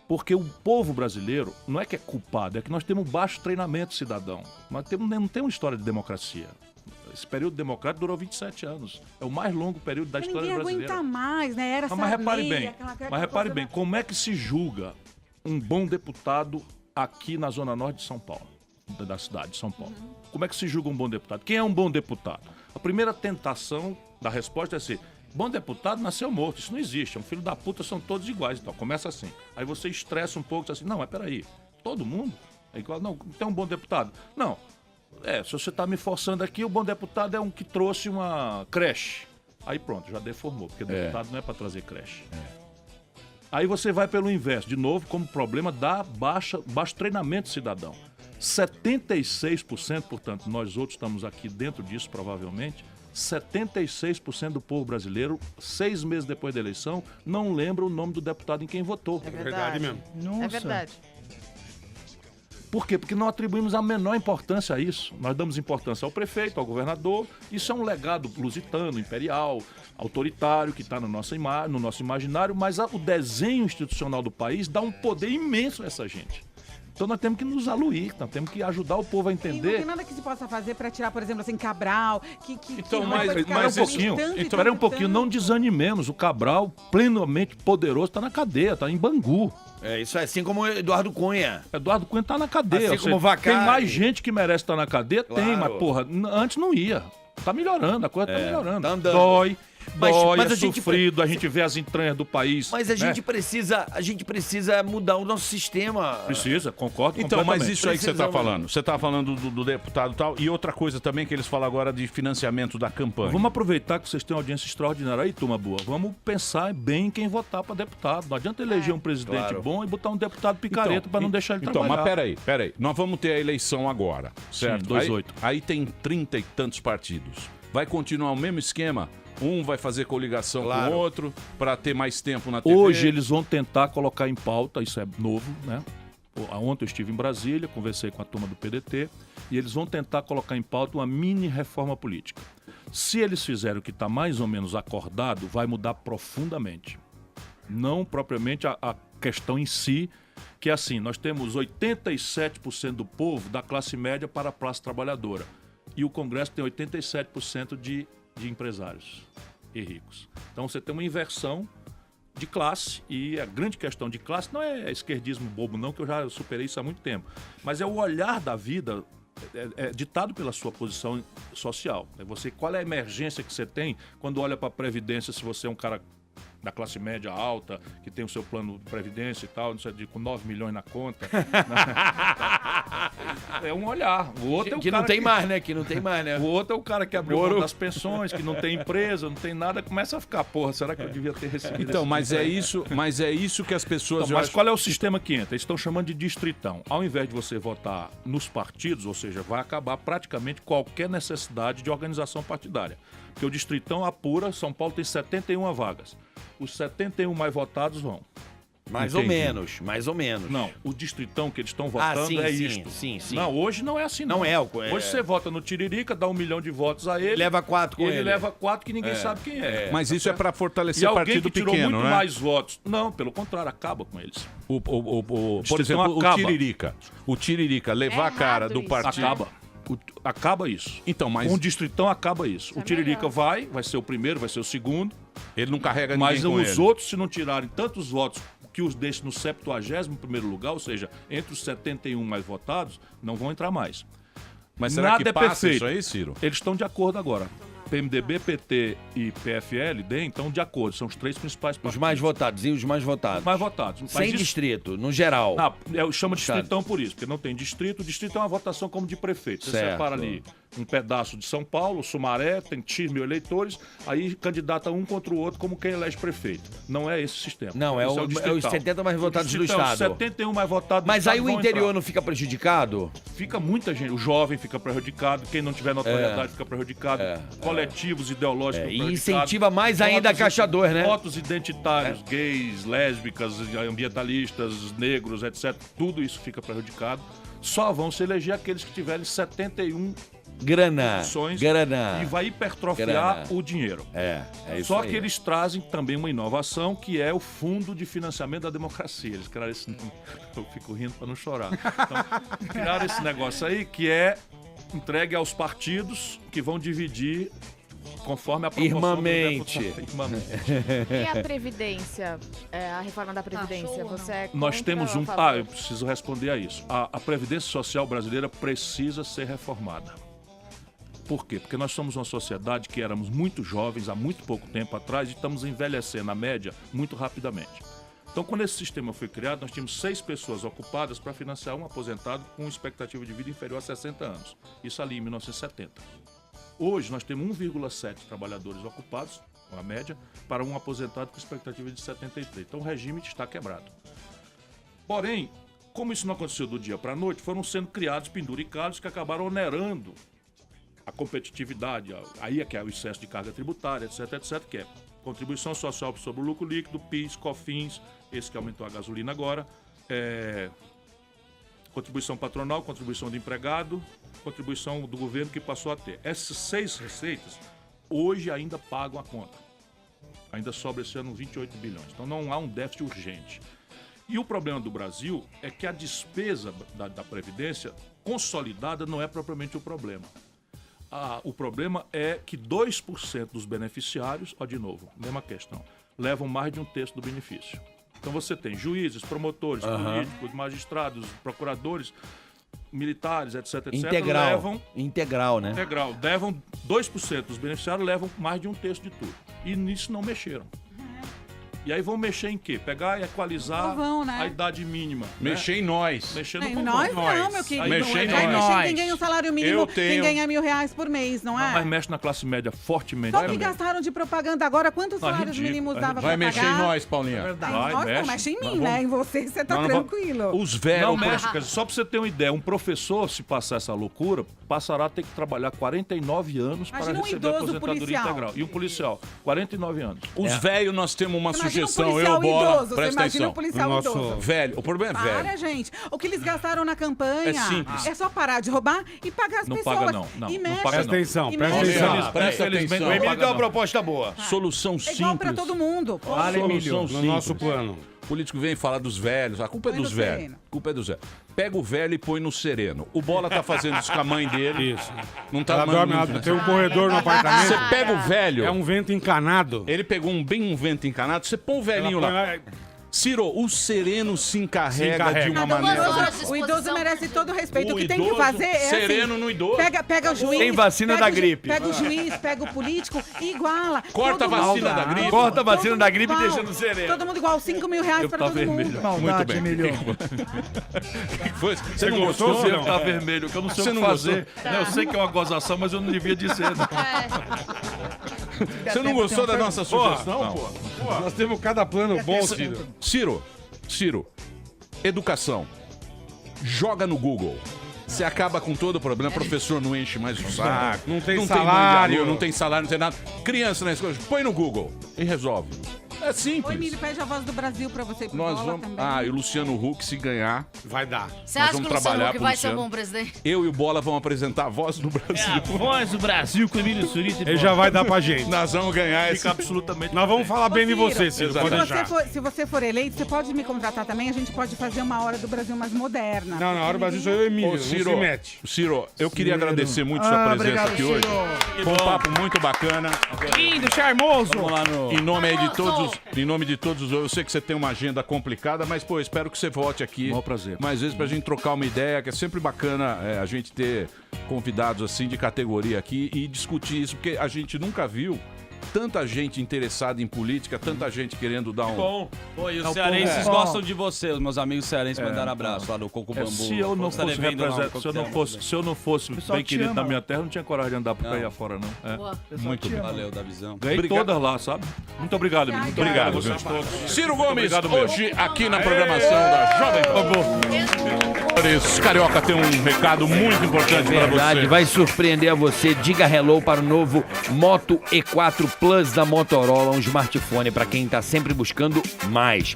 porque o povo brasileiro não é que é culpado, é que nós temos baixo treinamento cidadão. Nós não temos história de democracia. Esse período democrático durou 27 anos. É o mais longo período da história brasileira. Ninguém aguenta mais, né? Era mas repare bem, como é que se julga um bom deputado aqui na Zona Norte de São Paulo, da cidade de São Paulo? Como é que se julga um bom deputado? Quem é um bom deputado? A primeira tentação da resposta é assim: bom deputado nasceu morto, isso não existe, é um filho da puta, são todos iguais. Então, começa assim. Aí você estressa um pouco, diz assim, não, mas peraí, todo mundo é igual? Não, tem um bom deputado? Não. Se você está me forçando aqui, o bom deputado é um que trouxe uma creche. Aí pronto, já deformou, porque deputado não é para trazer creche. Aí você vai pelo inverso, de novo, como problema da baixo treinamento cidadão. 76%, portanto, nós outros estamos aqui dentro disso, provavelmente, 76% do povo brasileiro, 6 meses depois da eleição, não lembra o nome do deputado em quem votou. É verdade mesmo. Nossa. É verdade. Por quê? Porque não atribuímos a menor importância a isso. Nós damos importância ao prefeito, ao governador. Isso é um legado lusitano, imperial, autoritário, que está no nosso imaginário, mas o desenho institucional do país dá um poder imenso a essa gente. Então nós temos que nos aluir, nós temos que ajudar o povo a entender. E não tem nada que se possa fazer para tirar, por exemplo, assim, Cabral, Espera um pouquinho, não desanimemos. O Cabral, plenamente poderoso, está na cadeia, está em Bangu. Isso é assim como o Eduardo Cunha. Eduardo Cunha tá na cadeia. Assim como o Vacari. Tem mais gente que merece estar na cadeia? Claro. Tem, mas porra, antes não ia. Tá melhorando, a coisa tá melhorando. Tá andando. Dói, mas é sofrido, a gente vê as entranhas do país. Mas a gente precisa mudar o nosso sistema. Precisa, concordo Então, mas completamente. isso aí que você tá falando. Você tá falando do deputado e tal. E outra coisa também que eles falam agora de financiamento da campanha. Vamos aproveitar que vocês têm uma audiência extraordinária aí, turma boa. Vamos pensar bem em quem votar para deputado. Não adianta eleger um presidente bom e botar um deputado picareta para não deixar ele trabalhar. Mas peraí. Nós vamos ter a eleição agora, certo? Sim, 2-8. Aí tem 30 e tantos partidos. Vai continuar o mesmo esquema? Um vai fazer coligação Claro. com o outro para ter mais tempo na TV. Hoje eles vão tentar colocar em pauta, isso é novo, né? Ontem eu estive em Brasília, conversei com a turma do PDT, e eles vão tentar colocar em pauta uma mini reforma política. Se eles fizerem o que está mais ou menos acordado, vai mudar profundamente. Não propriamente a questão em si, que é assim, nós temos 87% do povo da classe média para a classe trabalhadora. E o Congresso tem 87% de empresários e ricos. Então você tem uma inversão de classe, e a grande questão de classe não é esquerdismo bobo não, que eu já superei isso há muito tempo, mas é o olhar da vida é ditado pela sua posição social. É você, qual é a emergência que você tem quando olha para a Previdência, se você é um cara da classe média alta, que tem o seu plano de previdência e tal, não sei, com 9 milhões na conta. É um olhar. O outro é o que cara não tem mais, né? Que não tem mais, né? O outro é o cara que abriu mão das pensões, que não tem empresa, não tem nada, começa a ficar, porra, será que eu devia ter recebido Então, esse mas é isso que as pessoas... Então, mas qual é o sistema que entra? Eles estão chamando de distritão. Ao invés de você votar nos partidos, ou seja, vai acabar praticamente qualquer necessidade de organização partidária. Porque o distritão apura, São Paulo tem 71 vagas. Os 71 mais votados vão. Mais ou menos, mais ou menos. Não, o distritão que eles estão votando sim, é sim, isto. sim. Não, hoje não é assim Não é. Hoje você vota no Tiririca, dá 1 milhão de votos a ele. Leva 4 com ele. Ele leva 4 que ninguém sabe quem é. Mas isso é para fortalecer e o alguém partido que tirou pequeno, muito né? mais votos. Não, pelo contrário, acaba com eles. Por exemplo, acaba. o Tiririca levar a cara do isso. partido... Acaba. Acaba isso. Então, mas... Com o distritão acaba isso. Isso o é Tiririca melhor. vai ser o primeiro, vai ser o segundo. Ele não carrega ninguém Mas com os ele. outros, se não tirarem tantos votos que os deixem no 71º lugar, ou seja, entre os 71 mais votados, não vão entrar mais. Mas será Nada que é passa perfeito. isso aí, Ciro? Eles estão de acordo agora. PMDB, PT e PFL, DEM, estão de acordo. São os 3 principais partidos. Os mais votados e os mais votados. Mais votados. Mas Sem isso- distrito, no geral. Eu chamo de distritão por isso, porque não tem distrito. O distrito é uma votação como de prefeito. Você Certo. separa ali um pedaço de São Paulo, Sumaré, tem X mil eleitores, aí candidata um contra o outro como quem elege prefeito. Não é esse sistema. Não, é Esse os distritão. 70 mais votados do distritão, estado. 71 mais votados do Mas estado aí o vão interior entrar. não fica prejudicado? Fica muita gente. O jovem fica prejudicado, quem não tiver notoriedade fica prejudicado. Coletivos ideológicos ficam E prejudicados. incentiva mais ainda a Caixa 2, né? Votos identitários, gays, lésbicas, ambientalistas, negros, etc. Tudo isso fica prejudicado. Só vão se eleger aqueles que tiverem 71 Grana. opções Grana. e vai hipertrofiar Grana. o dinheiro. É isso Só aí. que eles trazem também uma inovação que é o Fundo de Financiamento da Democracia. Eles criaram esse... Eu fico rindo para não chorar. Então, criaram esse negócio aí que é entregue aos partidos que vão dividir conforme a proporção Irmamente. do deputado. Irmamente. E a Previdência? A reforma da Previdência? Você é Nós contra temos ou um... a favor? eu preciso responder a isso. A Previdência Social brasileira precisa ser reformada. Por quê? Porque nós somos uma sociedade que éramos muito jovens há muito pouco tempo atrás e estamos envelhecendo, a média, muito rapidamente. Então, quando esse sistema foi criado, nós tínhamos 6 pessoas ocupadas para financiar um aposentado com expectativa de vida inferior a 60 anos. Isso ali em 1970. Hoje, nós temos 1,7 trabalhadores ocupados, a média, para um aposentado com expectativa de 73. Então, o regime está quebrado. Porém, como isso não aconteceu do dia para a noite, foram sendo criados penduricados que acabaram onerando a competitividade, aí é que é o excesso de carga tributária, etc, que é contribuição social sobre o lucro líquido, PIS, COFINS, esse que aumentou a gasolina agora, contribuição patronal, contribuição do empregado, contribuição do governo que passou a ter. Essas 6 receitas, hoje ainda pagam a conta. Ainda sobra esse ano 28 bilhões. Então não há um déficit urgente. E o problema do Brasil é que a despesa da Previdência consolidada não é propriamente o problema. O problema é que 2% dos beneficiários, de novo, mesma questão, levam mais de 1/3 do benefício. Então você tem juízes, promotores, políticos, magistrados, procuradores, militares, etc, Integral. levam... Integral, né? Integral. Levam 2% dos beneficiários, levam mais de 1/3 de tudo. E nisso não mexeram. E aí vão mexer em quê? Pegar e equalizar Não vão, né? a idade mínima. Mexer né? em nós. Mexer Não, no nós não, meu querido. Mexer em Vai nós. mexer em quem ganha o salário mínimo, Eu quem tenho- ganha R$1.000 por mês, não é? Mas mexe na classe média fortemente. Só que também. gastaram de propaganda agora, quantos salários ridículo, mínimos é dava Vai pra mexer pagar? em nós, Paulinha. Vai, Nós mexe. não mexe em mim, Nós né? vamos- Em você, você tá Nós vamos- tranquilo. Os velhos... Não mexe, quer dizer, só pra você ter uma ideia, um professor, se passar essa loucura, passará a ter que trabalhar 49 anos para Imagina um receber idoso aposentadoria policial. integral. E um policial, 49 anos. Os velhos, nós temos uma Imagina sugestão, um policial eu, Bola, idoso, você presta imagina atenção. um policial idoso. Velho, o problema é velho. Para, gente. O que eles gastaram na campanha É simples. é só parar de roubar e pagar as Não pessoas. paga não, não, E não mexe. paga Presta atenção, E presta mexe. atenção. Presta Infelizmente, atenção. não O Emílio paga deu uma não. proposta boa. Solução É simples. igual pra todo mundo. Pô. Fala, Emílio, Solução no nosso simples. plano. O político vem falar dos velhos. A culpa é Põe dos no velhos. sereno. A culpa é dos velhos. Pega o velho e põe no sereno. O Bola tá fazendo isso com a mãe dele. Isso. Não tá Ela mandando dorme, ela muito, tem né? um corredor no apartamento. Você pega o velho. É um vento encanado. Ele pegou um vento encanado. Você põe o velhinho Ela lá. põe Ciro, o sereno se encarrega de uma Nada, maneira... o idoso merece todo o respeito. O que tem que idoso, fazer é sereno assim, no idoso. Pega o juiz. Tem vacina pega da o ju- gripe. Pega o juiz, pega o político e iguala. Corta a Todo mundo vacina igual. da gripe. Corta a vacina Todo da mundo gripe e igual. deixa no sereno. Todo mundo igual, R$5.000 para tá todo vermelho. mundo. Maldade, bem. Emílio. Foi? Você não gostou? O seu tá vermelho, que eu não sei Você o que não fazer. gostou? Eu sei que é uma gozação, mas eu não devia dizer. Né? Você não gostou da nossa sugestão, Não. pô? Nós temos cada plano bom, Ciro. Ciro, educação. Joga no Google. Você acaba com todo o problema. Professor não enche mais o saco. Não tem mãe de salário. aluno, não tem salário, não tem nada. Criança na escola, põe no Google e resolve. É O simples. Emílio pede a voz do Brasil pra você ir pro Nós bola vamos. também. Ah, e o Luciano Huck, se ganhar, Vai dar. Você nós acha que vamos o Luciano trabalhar Huck pro vai ser um Luciano. bom presidente? Eu e o Bola vamos apresentar a voz do Brasil. Voz do Brasil com o Emílio Surita. Ele já vai dar pra gente. Nós vamos ganhar esse. Fica absolutamente. Nós vamos falar bem de Ciro, você, Ciro. se Pode Se deixar. se você for eleito, você pode me contratar também. A gente pode fazer uma hora do Brasil mais moderna. Não, na hora do Brasil sou eu e Emílio. Ô, Não Ciro, se mete. Ciro, eu queria agradecer muito sua presença obrigado, aqui hoje. Foi um papo muito bacana. Lindo, charmoso. Vamos lá no... Em nome aí de todos, eu sei que você tem uma agenda complicada, mas pô, espero que você volte aqui. Maior prazer. Mais vezes pra gente trocar uma ideia, que é sempre bacana a gente ter convidados assim de categoria aqui e discutir isso, porque a gente nunca viu tanta gente interessada em política, tanta gente querendo dar um... Bom, Pô, e os Não, cearenses pô, gostam de você. Os meus amigos cearenses mandaram abraço lá do Coco Bambu. se eu não Estarei fosse vendo lá um representante, se eu não fosse pessoal bem te querido ama. na minha terra, eu não tinha coragem de andar por Não. aí afora, não. É. Boa. Muito bem. Valeu da visão. Ganhei Obrigado. todas lá, sabe? Muito obrigado, amigo. Muito Obrigado, vocês todos. Ciro Gomes, Obrigado mesmo. hoje aqui na programação da Jovem Pan. Carioca tem um recado muito importante pra Verdade, você. vai surpreender a você. Diga hello para o novo Moto E4 Plus da Motorola, um smartphone para quem está sempre buscando mais.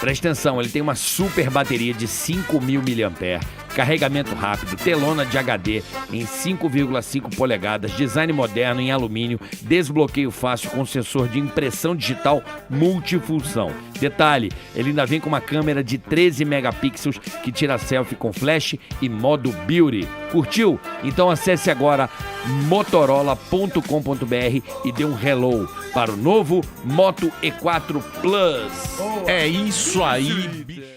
Presta atenção, ele tem uma super bateria de 5.000 mAh, carregamento rápido, telona de HD em 5,5 polegadas, design moderno em alumínio, desbloqueio fácil com sensor de impressão digital multifunção. Detalhe, ele ainda vem com uma câmera de 13 megapixels que tira selfie com flash e modo beauty. Curtiu? Então acesse agora motorola.com.br e dê um hello para o novo Moto E4 Plus. É isso aí, bicho.